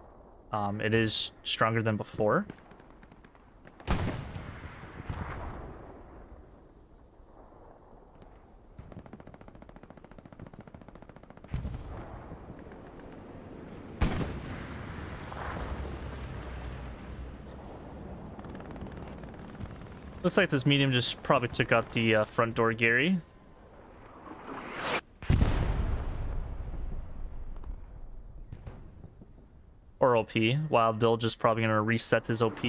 S2: it is stronger than before. Looks like this medium just probably took out the front door Gary. Or OP. Wild Bill just probably gonna reset his OP.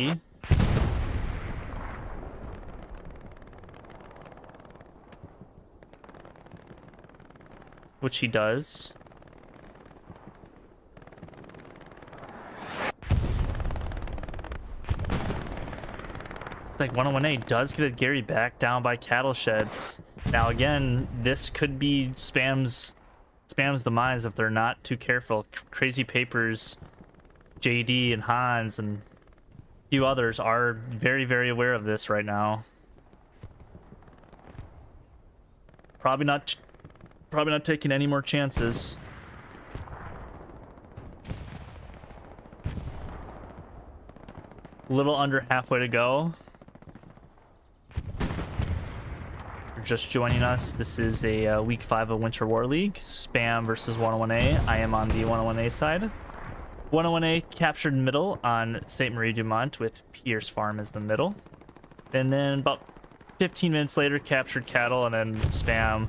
S2: Which he does. It's like 101A does get a Gary back down by cattle sheds. Now again, this could be Spam's demise if they're not too careful. Crazy Papers, JD and Hans and a few others are very, very aware of this right now. Probably not taking any more chances. A little under halfway to go. You're just joining us. This is a week 5 of Winter War League. Spam versus 101A. I am on the 101A side. 101A captured middle on St. Marie du Mont with Pierce Farm as the middle. And then about 15 minutes later captured cattle, and then Spam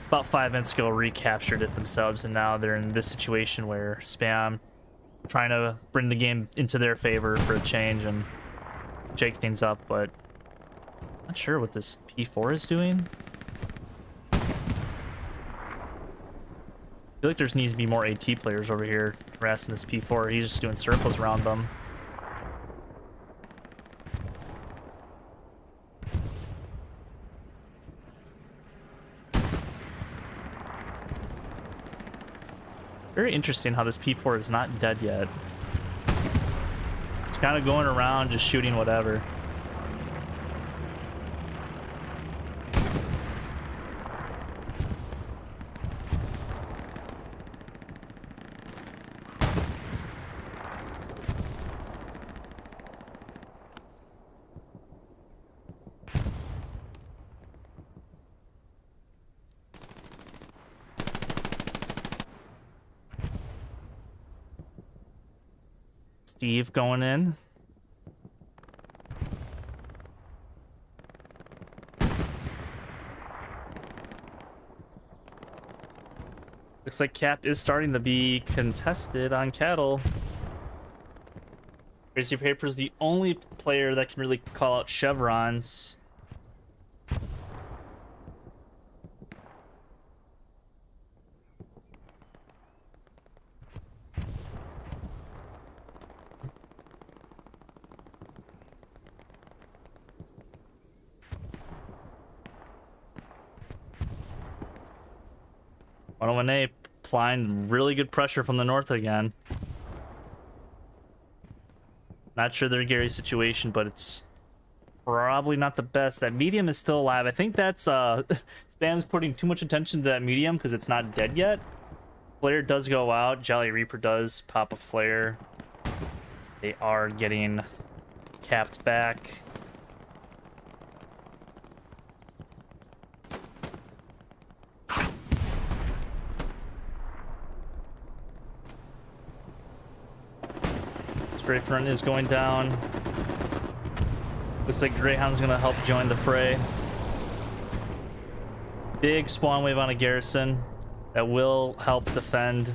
S2: about 5 minutes ago recaptured it themselves, and now they're in this situation where Spam trying to bring the game into their favor for a change and shake things up, but not sure what this P4 is doing. I feel like there needs to be more AT players over here harassing this P4. He's just doing circles around them. Very interesting how this P4 is not dead yet. It's kind of going around just shooting whatever. Steve going in. Looks like Cap is starting to be contested on cattle. Crazy Paper's the only player that can really call out chevrons. A applying really good pressure from the north again. Not sure their Gary situation, but it's probably not the best. That medium is still alive. I think that's Spam's putting too much attention to that medium because it's not dead yet. Flare does go out. Jolly Reaper does pop a flare. They are getting capped back. Strafe Run is going down. Looks like Greyhound's gonna help join the fray. Big spawn wave on a garrison that will help defend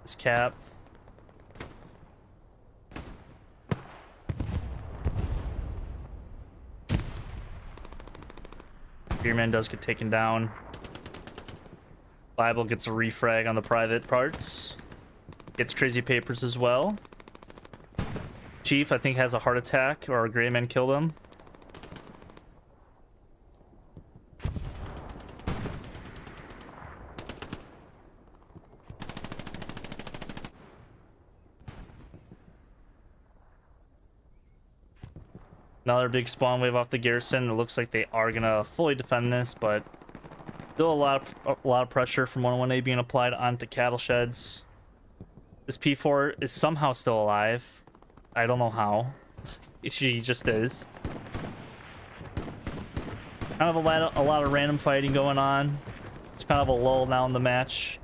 S2: this cap. Spearman does get taken down. Bible gets a refrag on the private parts. Gets Crazy Papers as well. Chief, I think, has a heart attack, or a gray man killed him. Another big spawn wave off the garrison. It looks like they are gonna fully defend this, but still a lot of pressure from 101A being applied onto cattle sheds. This P4 is somehow still alive. I don't know how. She just is. Kind of a lot of random fighting going on. It's kind of a lull now in the match.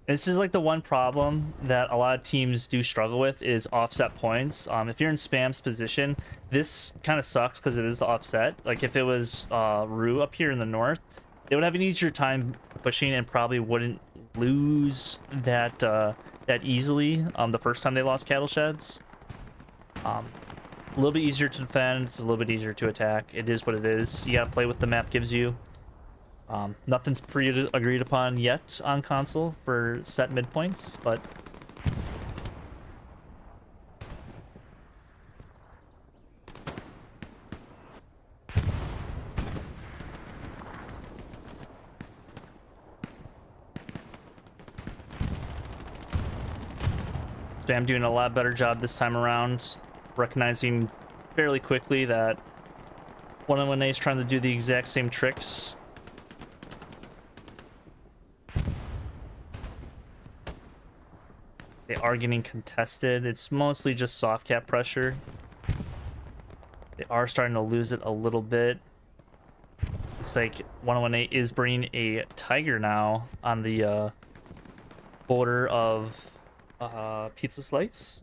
S2: This is like the one problem that a lot of teams do struggle with is offset points. If you're in Spam's position, this kind of sucks because it is the offset. Like if it was Rue up here in the north, they would have an easier time pushing and probably wouldn't lose that that easily the first time they lost cattle sheds. A little bit easier to defend. It's a little bit easier to attack. It is what it is. You gotta play what the map gives you. Nothing's pre-agreed upon yet on console for set midpoints, but I'm doing a lot better job this time around, recognizing fairly quickly that 101A is trying to do the exact same tricks. They are getting contested. It's mostly just soft cap pressure. They are starting to lose it a little bit. Looks like 101A is bringing a Tiger now on the border of Pizza Slice.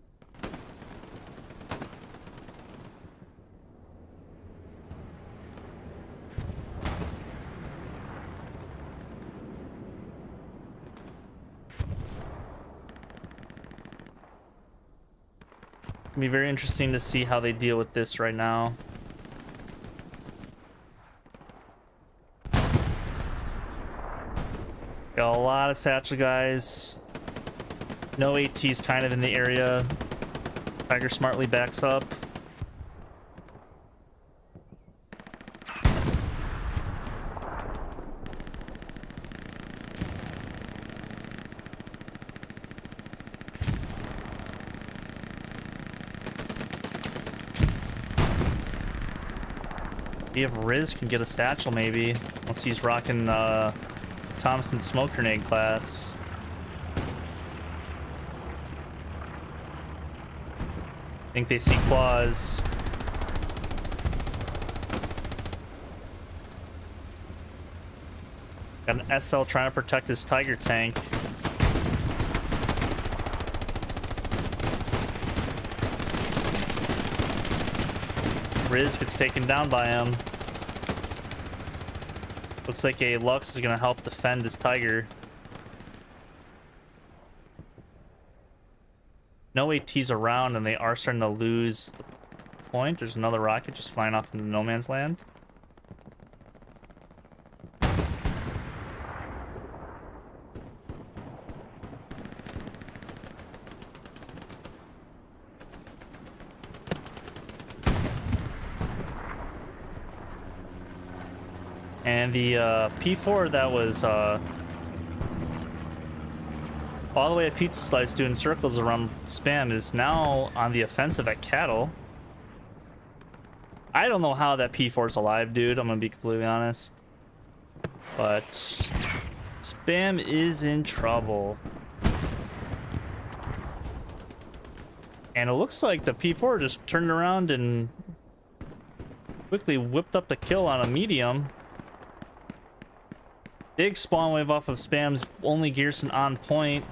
S2: It'll be very interesting to see how they deal with this right now. Got a lot of satchel guys. No ATs kind of in the area. Tiger smartly backs up. See if Riz can get a satchel maybe, once he's rocking Thompson smoke grenade class. I think they see claws. Got an SL trying to protect his Tiger tank. Riz gets taken down by him. Looks like a Lux is gonna help defend this Tiger. No ATs around, and they are starting to lose the point. There's another rocket just flying off into no man's land. And the P4 that was all the way at Pizza Slice doing circles around Spam is now on the offensive at Cattle. I don't know how that P4 is alive, dude. I'm gonna be completely honest. But Spam is in trouble. And it looks like the P4 just turned around and quickly whipped up the kill on a medium. Big spawn wave off of Spam's only Gearson on point.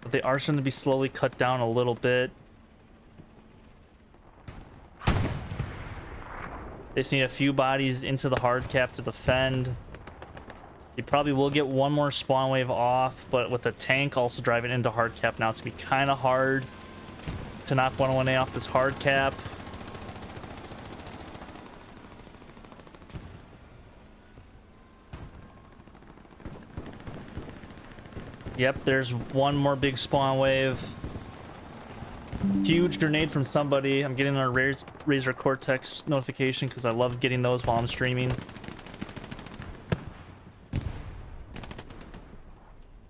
S2: But they are starting to be slowly cut down a little bit. They just need a few bodies into the hard cap to defend. They probably will get one more spawn wave off, but with the tank also driving into hard cap now, it's gonna be kind of hard to knock 101A off this hard cap. Yep, there's one more big spawn wave. Huge grenade from somebody. I'm getting a Razor Cortex notification because I love getting those while I'm streaming.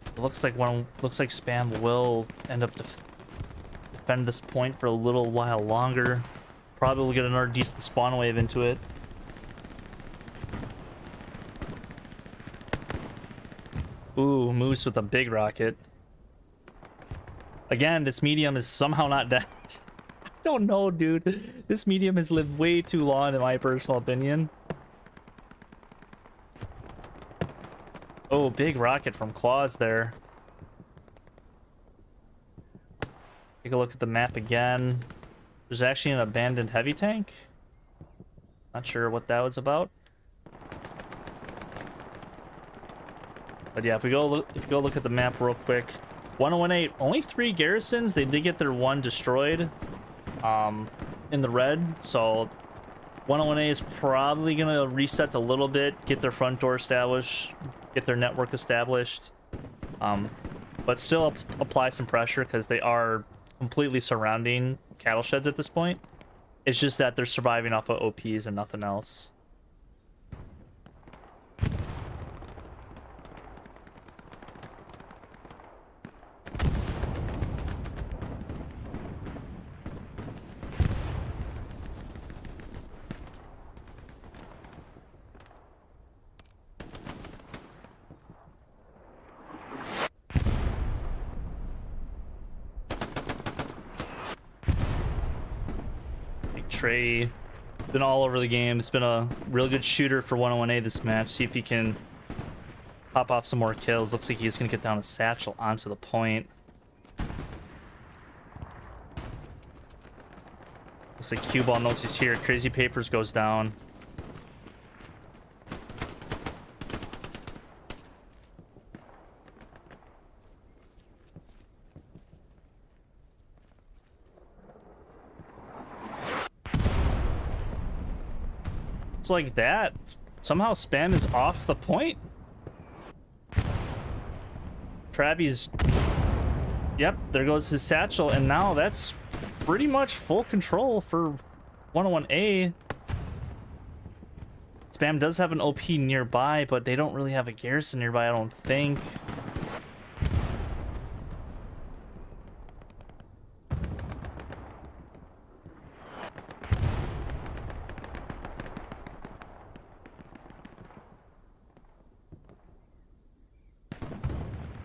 S2: It looks like Spam will end up defend this point for a little while longer. Probably will get another decent spawn wave into it. Ooh, Moose with a big rocket. Again, this medium is somehow not dead. I don't know, dude. This medium has lived way too long, in my personal opinion. Oh, big rocket from Claws there. Take a look at the map again. There's actually an abandoned heavy tank. Not sure what that was about. But yeah, if we go look at the map real quick, 1018, only 3 garrisons. They did get their one destroyed in the red, so 101A is probably gonna reset a little bit, get their front door established, get their network established, but still apply some pressure because they are completely surrounding cattle sheds at this point. It's just that they're surviving off of OPs and nothing else. Trey been all over the game. It's been a real good shooter for 101A this match. See if he can pop off some more kills. Looks like he's gonna get down a satchel onto the point. Looks like Cue Ball knows he's here. Crazy Papers goes down. It's like that. Somehow Spam is off the point. Travi's... Yep, there goes his satchel, and now that's pretty much full control for 101A. Spam does have an OP nearby, but they don't really have a garrison nearby, I don't think.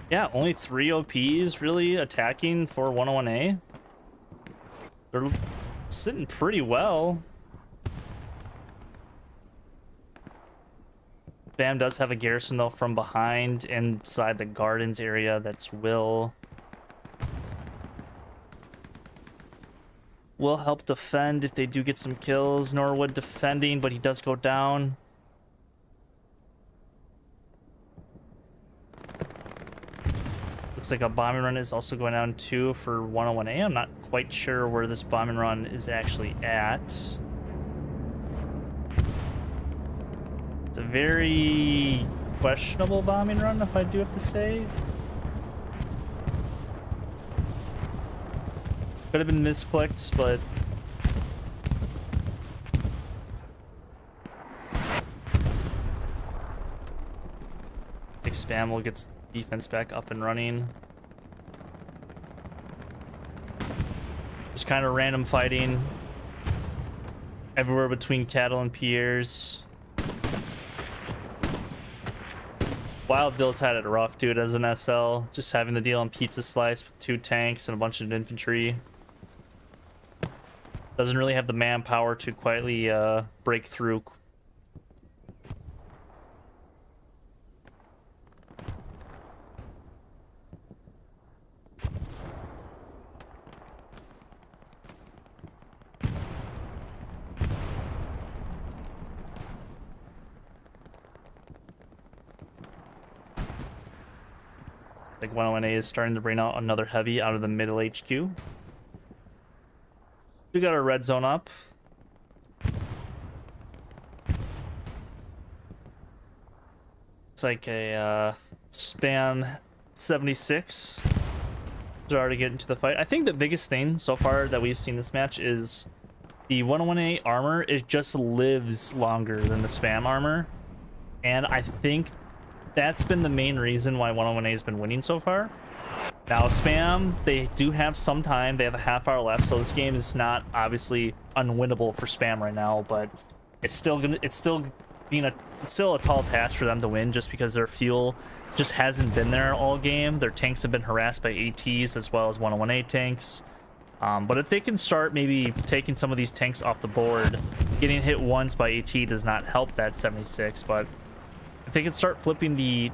S2: Yeah, only 3 OPs really attacking for 101A. They're sitting pretty well. Bam does have a garrison though from behind inside the gardens area. That's Will. will help defend if they do get some kills. Norwood defending, but he does go down. Looks like a bombing run is also going down too for 101A. I'm not quite sure where this bombing run is actually at. It's a very questionable bombing run, if I do have to say. Could have been misclicked, but I think Spam will get defense back up and running. Just kind of random fighting everywhere between Cattle and Pierre's. Wild Bill's had it rough, dude, as an SL. Just having to deal on Pizza Slice with 2 tanks and a bunch of infantry. Doesn't really have the manpower to quietly break through. Like 101A is starting to bring out another heavy out of the middle HQ. We got our red zone up. It's like a Spam 76. They're already getting to the fight. I think the biggest thing so far that we've seen this match is the 101A armor. It just lives longer than the Spam armor, and I think that's been the main reason why 101A has been winning so far. Now, Spam, they do have some time. They have a half hour left, so this game is not obviously unwinnable for Spam right now, but it's still a tall task for them to win, just because their fuel just hasn't been there all game. Their tanks have been harassed by ATs as well as 101A tanks. But if they can start maybe taking some of these tanks off the board, getting hit once by AT does not help that 76, but if they can start flipping the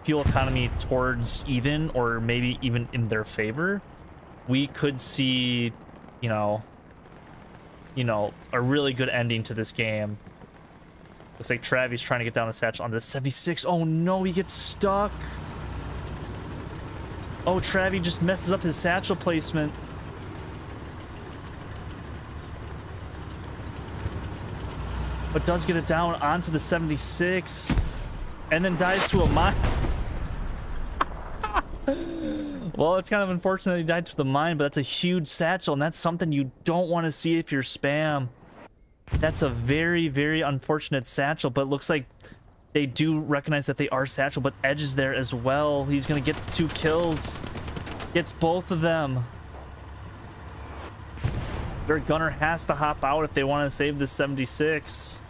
S2: fuel economy towards even, or maybe even in their favor, we could see, you know, a really good ending to this game. Looks like Travi's trying to get down the satchel on the 76. Oh no, he gets stuck. Oh, Travi just messes up his satchel placement. But does get it down onto the 76. And then dies to a mine. Well, it's kind of unfortunate he died to the mine, but that's a huge satchel, and that's something you don't want to see if you're Spam. That's a very, very unfortunate satchel, but it looks like they do recognize that they are satchel, but Edge is there as well. He's going to get the 2 kills. Gets both of them. Their gunner has to hop out if they want to save the 76.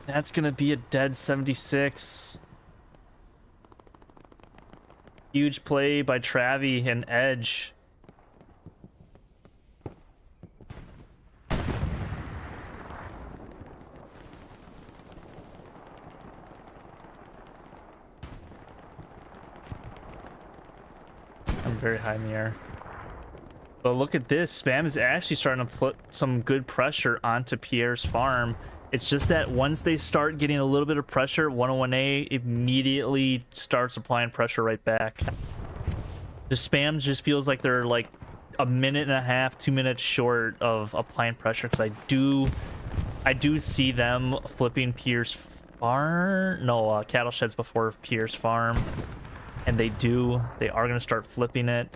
S2: That's going to be a dead 76. Huge play by Travi and Edge. I'm very high in the air. But look at this. Spam is actually starting to put some good pressure onto Pierre's farm. It's just that once they start getting a little bit of pressure, 101A immediately starts applying pressure right back. The Spam just feels like they're like a minute and a half, 2 minutes short of applying pressure, because I do see them flipping Pierre's farm. No, cattle sheds before Pierre's farm. And they are going to start flipping it.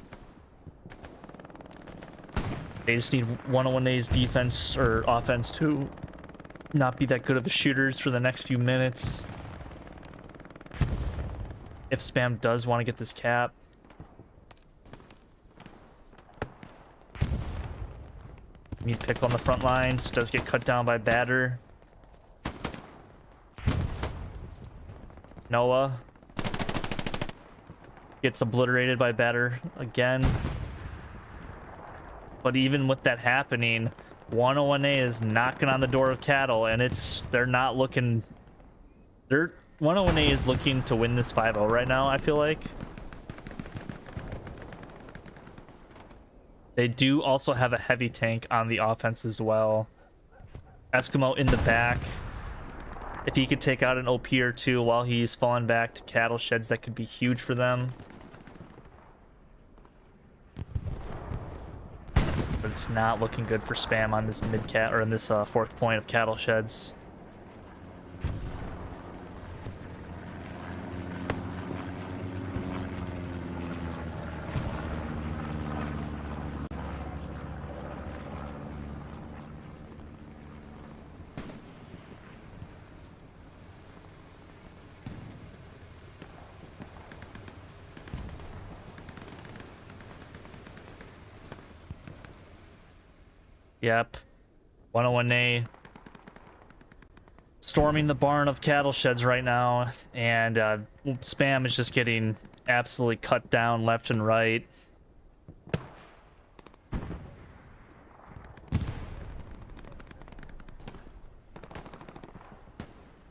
S2: They just need 101A's defense or offense to not be that good of a shooters for the next few minutes. If Spam does want to get this cap. Need pick on the front lines. Does get cut down by Batter. Noah gets obliterated by Batter again. But even with that happening, 101A is knocking on the door of Cattle, and they're not looking. 101A is looking to win this 5-0 right now, I feel like. They do also have a heavy tank on the offense as well. Eskimo in the back. If he could take out an OP or two while he's falling back to cattle sheds, that could be huge for them. But it's not looking good for spam on this mid-cat or in this fourth point of cattle sheds. Yep. 101A storming the barn of cattle sheds right now, and spam is just getting absolutely cut down left and right.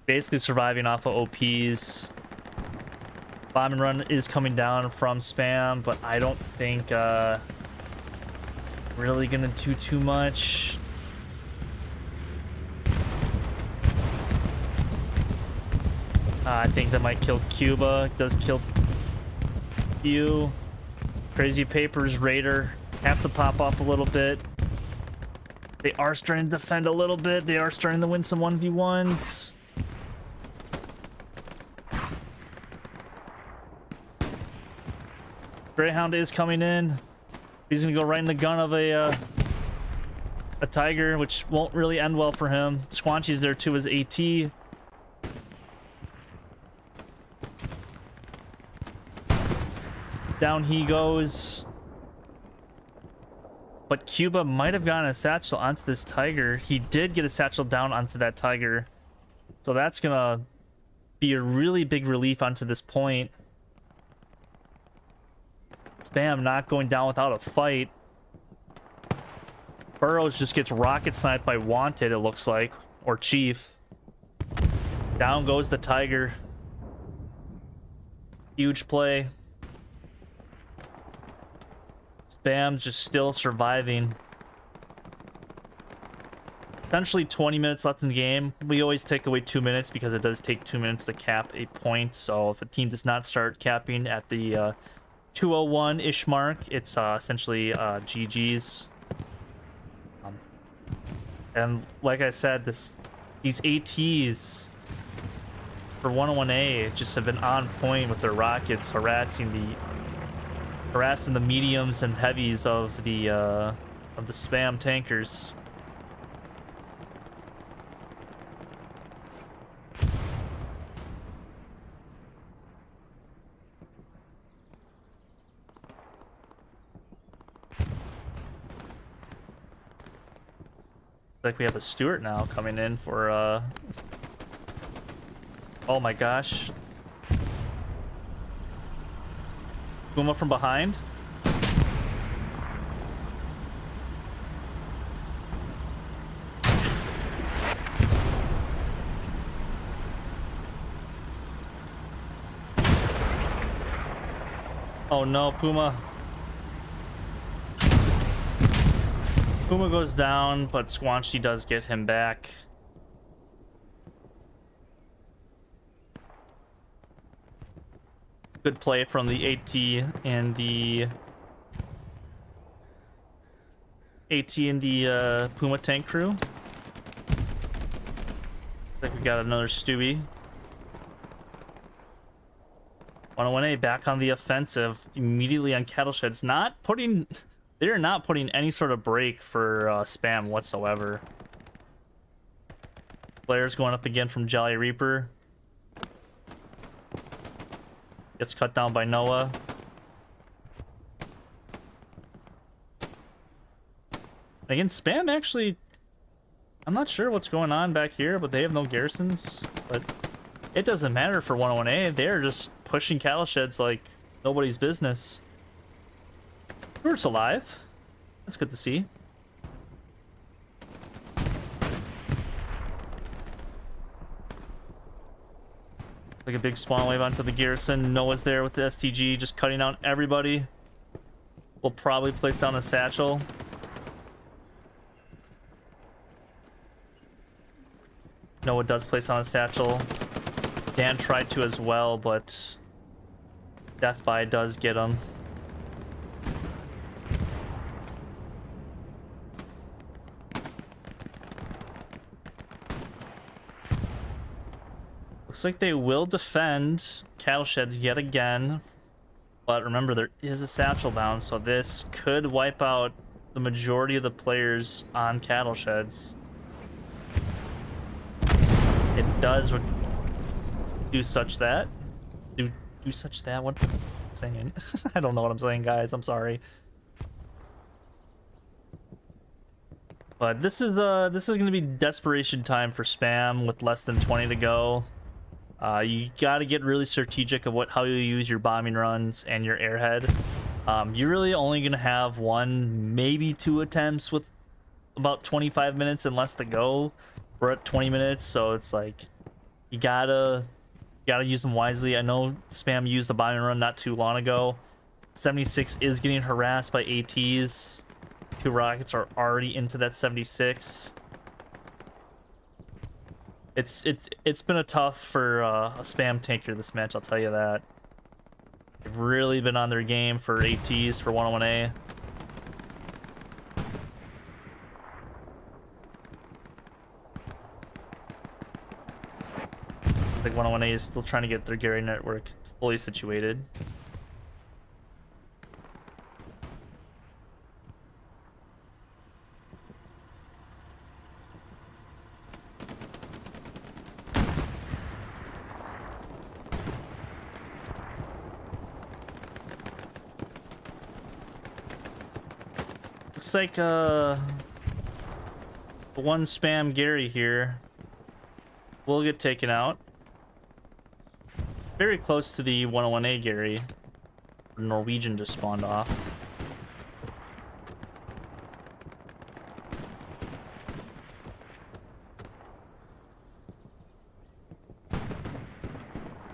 S2: Basically surviving off of OPs. Bomb and run is coming down from spam, but I don't think really gonna do too much. I think that might kill Cuba. It does kill you. Crazy Papers, Raider have to pop off a little bit. They are starting to defend a little bit. They are starting to win some 1v1s. Greyhound is coming in. He's gonna go right in the gun of a tiger, which won't really end well for him. Squanchy's there too as AT. Down he goes. But Cuba might have gotten a satchel onto this tiger. He did get a satchel down onto that tiger. So that's gonna be a really big relief onto this point. Spam not going down without a fight. Burrows just gets rocket sniped by Wanted, it looks like, or Chief. Down goes the tiger. Huge play. Spam's just still surviving. Essentially 20 minutes left in the game. We always take away 2 minutes because it does take 2 minutes to cap a point. So if a team does not start capping at the 201-ish mark, it's essentially GG's. And like I said, these ATs for 101A just have been on point with their rockets, harassing the mediums and heavies of the spam tankers. Like we have a Stewart now coming in for oh my gosh. Puma from behind. Oh no, Puma. Puma goes down, but Squanchy does get him back. Good play from the AT and the Puma tank crew. I think we got another Stewie. 101A back on the offensive immediately on cattle sheds. They're not putting any sort of break for spam whatsoever. Players going up again from Jolly Reaper. Gets cut down by Noah. Again, spam actually, I'm not sure what's going on back here, but they have no garrisons. But it doesn't matter for 101A. They're just pushing cattle sheds like nobody's business. Stewart's alive. That's good to see. Like a big spawn wave onto the garrison. Noah's there with the STG, just cutting out everybody. will probably place down a satchel. Noah does place on a satchel. Dan tried to as well, but death by does get him. Looks like they will defend cattle sheds yet again, but remember there is a satchel down, so this could wipe out the majority of the players on cattle sheds. It does do such that. Do such that. What am I saying? I don't know what I'm saying, guys. I'm sorry. But this is going to be desperation time for spam with less than 20 to go. You got to get really strategic of how you use your bombing runs and your airhead. You're really only going to have 1, maybe 2 attempts with about 25 minutes and less to go. We're at 20 minutes, so it's like you gotta use them wisely. I know spam used the bombing run not too long ago. 76 is getting harassed by ATs. 2 rockets are already into that 76. It's been a tough for a spam tanker this match, I'll tell you that. They've really been on their game for ATs for 101A. Like 101A is still trying to get their Gary network fully situated. Looks like the one spam Gary here will get taken out. Very close to the 101A Gary. Norwegian just spawned off.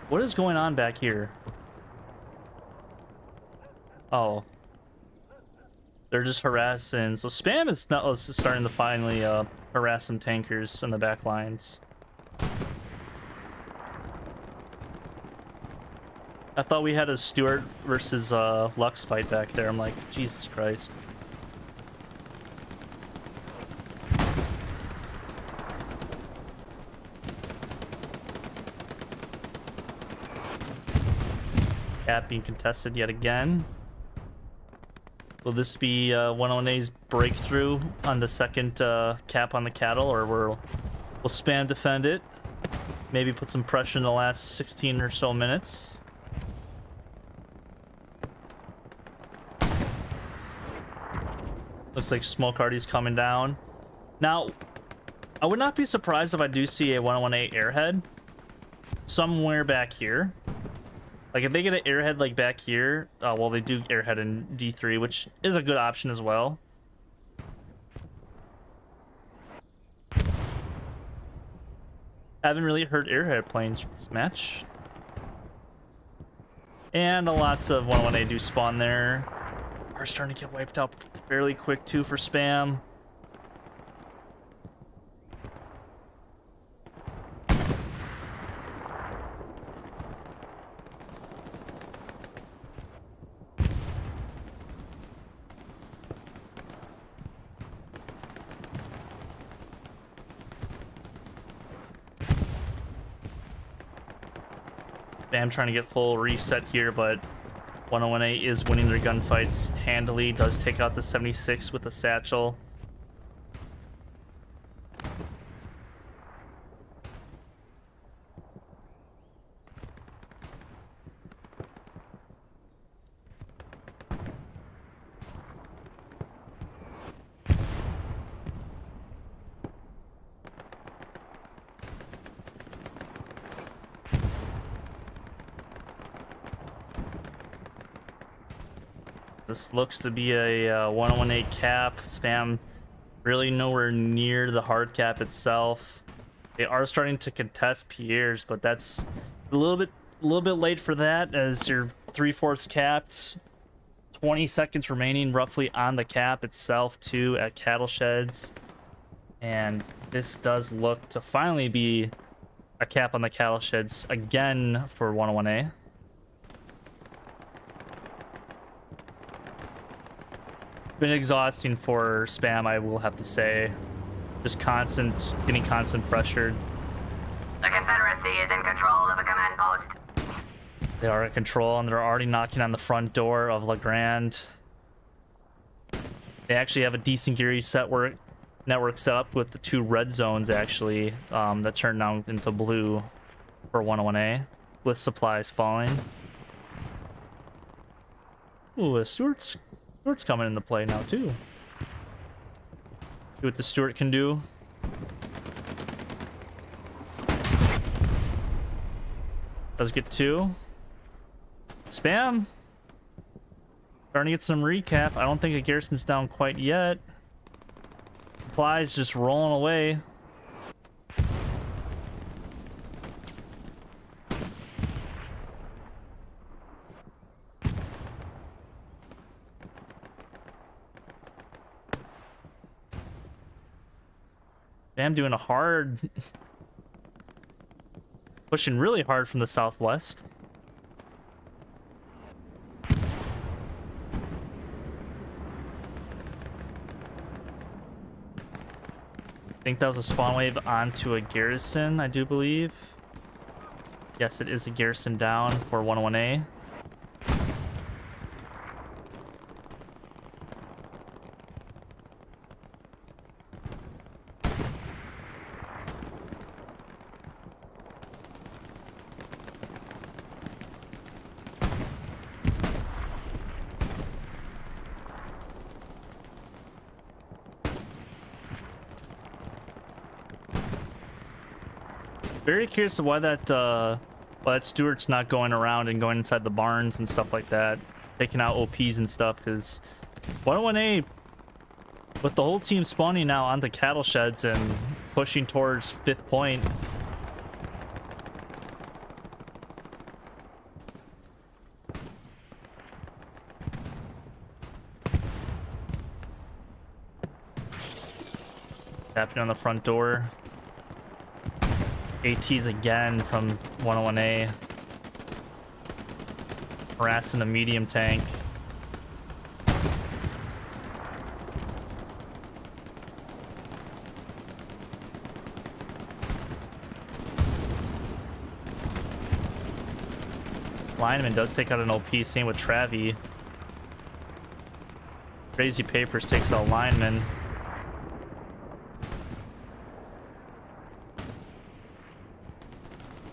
S2: What is going on back here? Oh. They're just harassing. So spam is not starting to finally harass some tankers in the back lines. I thought we had a Stewart versus Lux fight back there. I'm like, Jesus Christ. Cap being contested yet again. Will this be 101A's breakthrough on the second cap on the cattle, or will spam defend it? Maybe put some pressure in the last 16 or so minutes. Looks like Smoke Hardy's coming down. Now, I would not be surprised if I do see a 101A airhead somewhere back here. Like, if they get an airhead, like, back here, well, they do airhead in D3, which is a good option as well. Haven't really heard airhead planes for this match. And lots of 101A do spawn there. Are starting to get wiped out fairly quick, too, for spam. Spam trying to get full reset here, but 101A is winning their gunfights handily. Does take out the 76 with a satchel. This looks to be a 101A cap. Spam really nowhere near the hard cap itself. They are starting to contest Pierre's, but that's a little bit late for that, as you're 3/4 capped, 20 seconds remaining roughly on the cap itself too at cattle sheds. And this does look to finally be a cap on the cattle sheds again for 101A. Been exhausting for spam, I will have to say. Just getting constant pressured.
S3: The Confederacy is in control of the command post.
S2: They are in control, and they're already knocking on the front door of La Grande. They actually have a decent Geary network set up with the 2 red zones, actually, that turn down into blue for 101A, with supplies falling. Ooh, Stewart's coming into play now, too. See what the Stewart can do. Does get 2. Spam. Starting to get some recap. I don't think a garrison's down quite yet. Supplies just rolling away. Spam doing a hard... pushing really hard from the southwest. I think that was a spawn wave onto a garrison, I do believe. Yes, it is a garrison down for 101A. Very curious of why that Stewart's not going around and going inside the barns and stuff like that, taking out OPs and stuff, because 101A, with the whole team spawning now on the cattle sheds and pushing towards 5th point. Tapping on the front door. ATs again from 101A. Harassing the medium tank. Lineman does take out an OP, same with Travi. Crazy Papers takes out Lineman.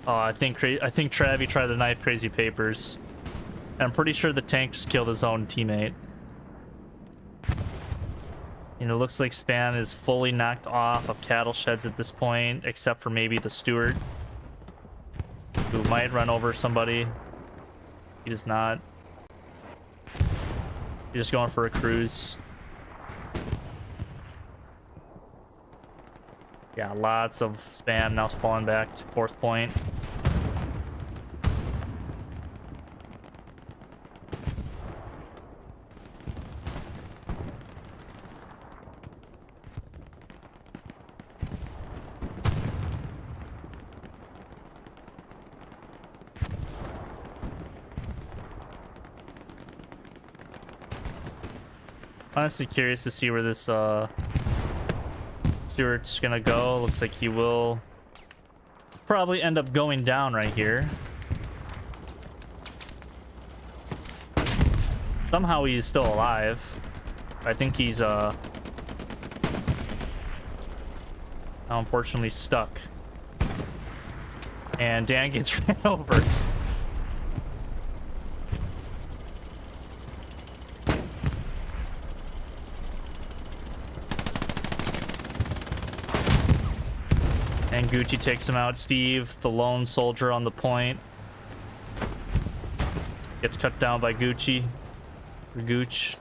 S2: Oh, I think Travi tried to knife Crazy Papers. And I'm pretty sure the tank just killed his own teammate. And it looks like Spam is fully knocked off of cattle sheds at this point, except for maybe the Stewart, who might run over somebody. He does not. He's just going for a cruise. Yeah, lots of Spam now spawning back to 4th point. Honestly curious to see where this Stewart's gonna go. Looks like he will probably end up going down right here. Somehow he's still alive. I think he's now unfortunately stuck. And Dan gets ran over. And Gucci takes him out. Steve, the lone soldier on the point, gets cut down by Gucci. Or Gooch.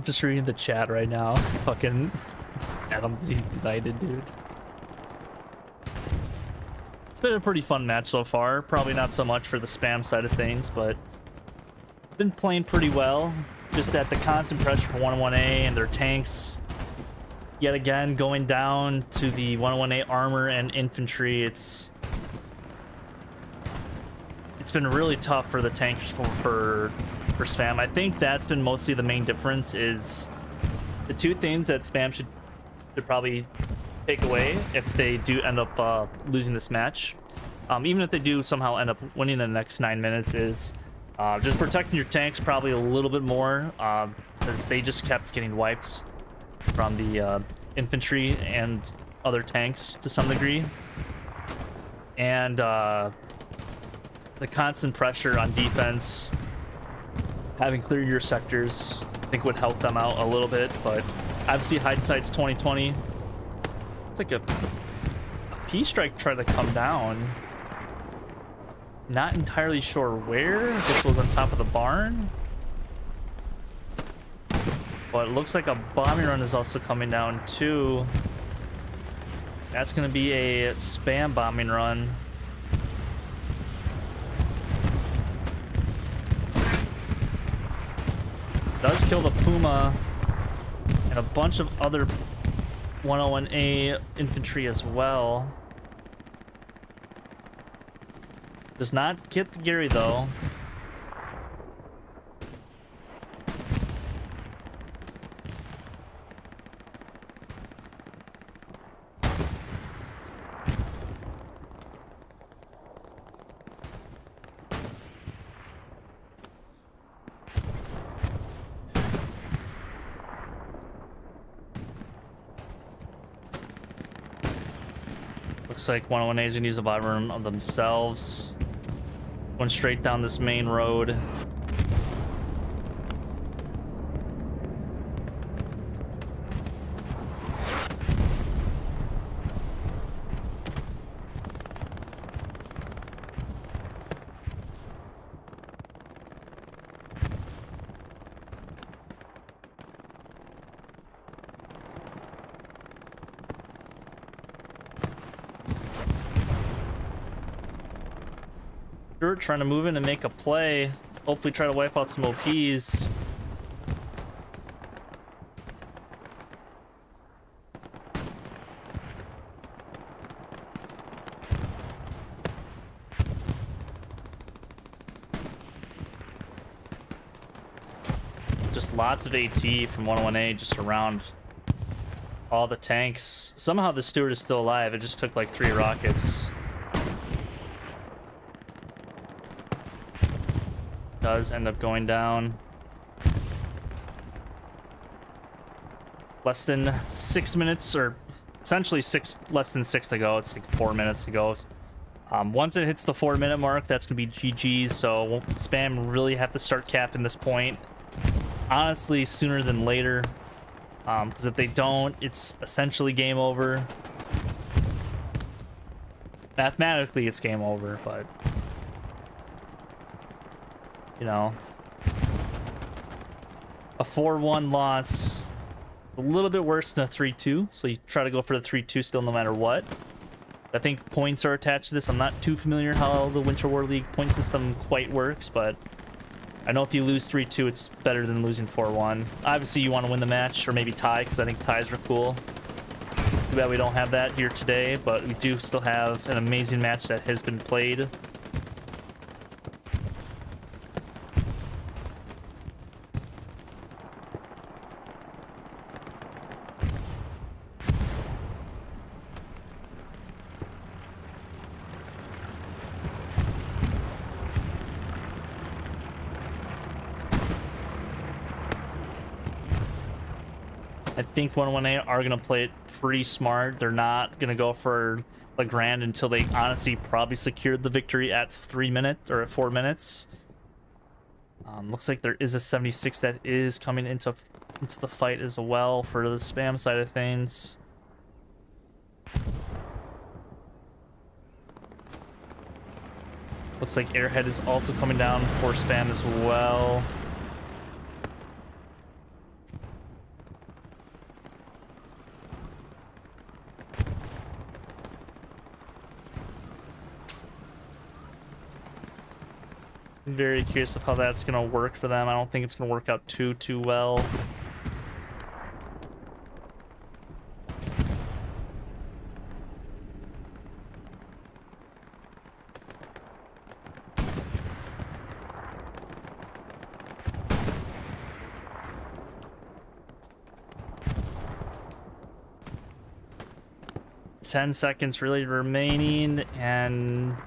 S2: just reading the chat right now. Fucking Adam's United, dude. It's been a pretty fun match so far. Probably not so much for the spam side of things, but been playing pretty well. Just that the constant pressure for 101A and their tanks, yet again, going down to the 101A armor and infantry. It's been really tough for the tanks for spam. I think that's been mostly the main difference. Is the two things that spam should probably take away if they do end up losing this match, even if they do somehow end up winning the next 9 minutes, is just protecting your tanks probably a little bit more, because they just kept getting wiped from the infantry and other tanks to some degree, and the constant pressure on defense, having cleared your sectors, I think would help them out a little bit. But obviously hindsight's 2020. It's like a P-strike tried to come down. Not entirely sure where. This was on top of the barn. But it looks like a bombing run is also coming down too. That's going to be a spam bombing run. Does kill the Puma and a bunch of other 101A infantry as well. Does not get the Gary though. Looks like 101A is gonna use a bomber of themselves. Going straight down this main road. Trying to move in and make a play. Hopefully try to wipe out some OPs. Just lots of AT from 101A just around all the tanks. Somehow the Steward is still alive. It just took like 3 rockets. Does end up going down. Less than 6 minutes, or essentially less than 6 to go. It's like 4 minutes to go. Once it hits the 4-minute mark, that's gonna be GG's. So spam really have to start capping this point, honestly, sooner than later. Because if they don't, it's essentially game over. Mathematically, it's game over, but you know, a 4-1 loss, a little bit worse than a 3-2. So you try to go for the 3-2 still, no matter what. I think points are attached to this. I'm not too familiar how the Winter War League point system quite works, but I know if you lose 3-2, it's better than losing 4-1. Obviously, you want to win the match, or maybe tie, because I think ties are cool. Too bad we don't have that here today, but we do still have an amazing match that has been played. I think 101A are going to play it pretty smart. They're not going to go for the grand until they honestly probably secured the victory at 3 minutes or at 4 minutes. Looks like there is a 76 that is coming into the fight as well for the spam side of things. Looks like Airhead is also coming down for spam as well. Very curious of how that's gonna work for them. I don't think it's gonna work out too well. Ten seconds really remaining, and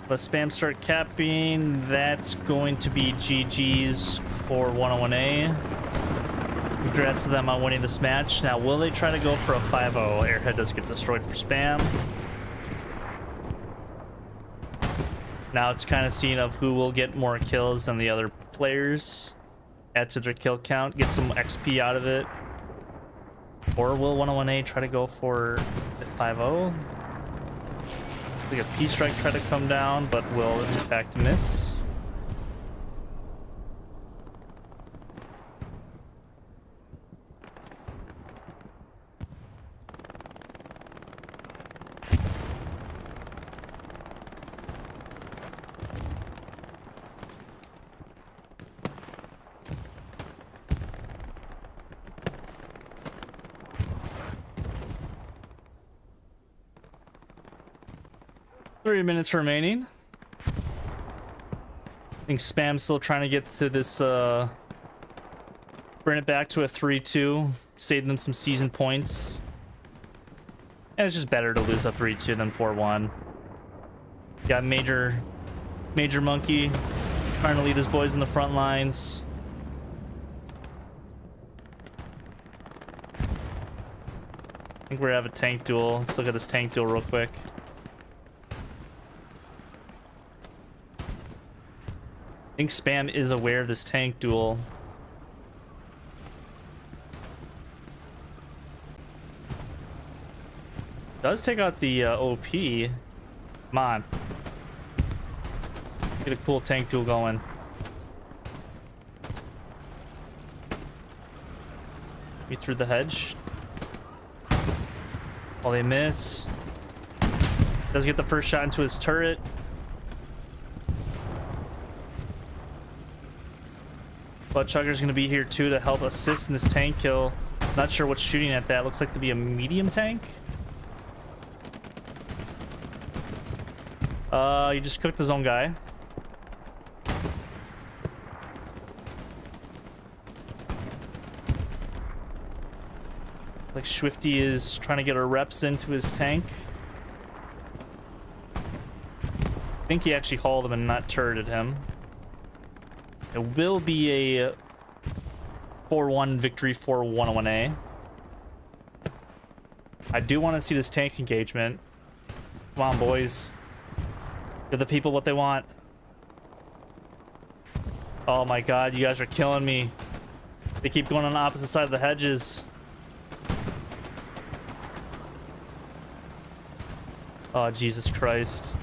S2: let's spam start capping. That's going to be GG's for 101A. Congrats to them on winning this match. Now, will they try to go for a 5-0? Airhead does get destroyed for spam. Now it's kind of seeing of who will get more kills than the other players. Add to their kill count, get some XP out of it. Or will 101A try to go for the 5-0? Like a P-Strike try to come down, but will in fact miss. Three minutes remaining. I think Spam's still trying to get to this, bring it back to a 3-2, save them some season points. And it's just better to lose a 3-2 than 4-1. Got Major Monkey trying to lead his boys in the front lines. I think we're gonna have a tank duel. Let's look at this tank duel real quick. I think Spam is aware of this tank duel. Does take out the OP. Come on. Get a cool tank duel going. Get through the hedge. While they miss. Does get the first shot into his turret. But Chugger's going to be here too to help assist in this tank kill. Not sure what's shooting at that. Looks like to be a medium tank. He just cooked his own guy. Like Swifty is trying to get her reps into his tank. I think he actually hauled him and not turreted him. It will be a 4-1 victory for 101A. I do want to see this tank engagement. Come on, boys. Give the people what they want. Oh my god, you guys are killing me. They keep going on the opposite side of the hedges. Oh, Jesus Christ.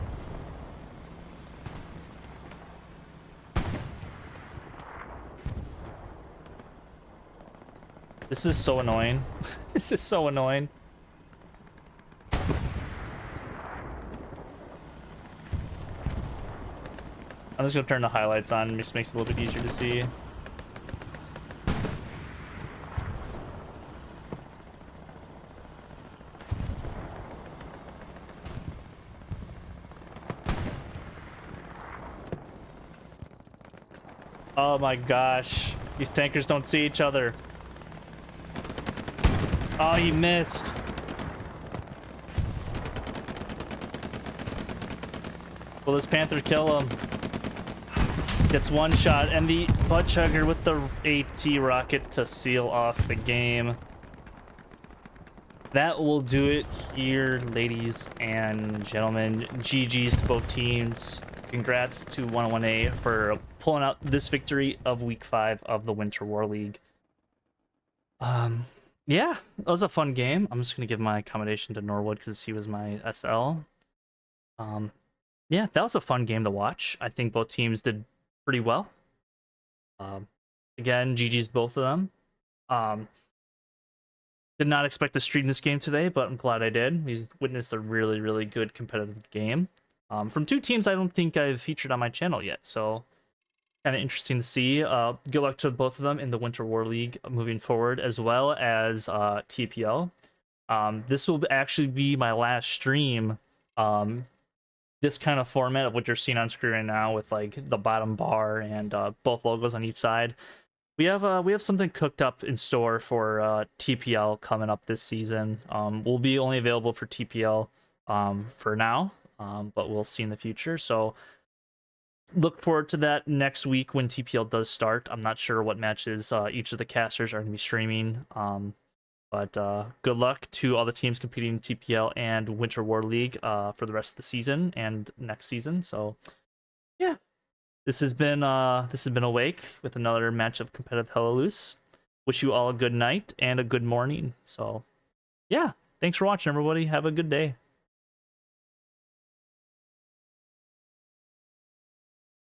S2: This is so annoying. This is so annoying. I'm just gonna turn the highlights on. It just makes it a little bit easier to see. Oh my gosh. These tankers don't see each other. Oh, he missed. Will this Panther kill him? Gets one shot, and the butt chugger with the AT rocket to seal off the game. That will do it here, ladies and gentlemen. GG's to both teams. Congrats to 101A for pulling out this victory of Week 5 of the Winter War League. Yeah, that was a fun game. I'm just gonna give my accommodation to Norwood because he was my SL. Yeah, that was a fun game to watch. I think both teams did pretty well. Again, GG's both of them. Did not expect to stream this game today, but I'm glad I did. We witnessed a really, really good competitive game. from two teams I don't think I've featured on my channel yet. So kind of interesting to see. Good luck to both of them in the Winter War League moving forward, as well as TPL. This will actually be my last stream. This kind of format of what you're seeing on screen right now, with like the bottom bar and both logos on each side. We have something cooked up in store for TPL coming up this season. We'll be only available for TPL for now, but we'll see in the future. So look forward to that next week when TPL does start. I'm not sure what matches each of the casters are going to be streaming. But good luck to all the teams competing in TPL and Winter War League for the rest of the season and next season. So, yeah, this has been Awake with another match of competitive Hella Loose. Wish you all a good night and a good morning. So, yeah, thanks for watching, everybody. Have a good day.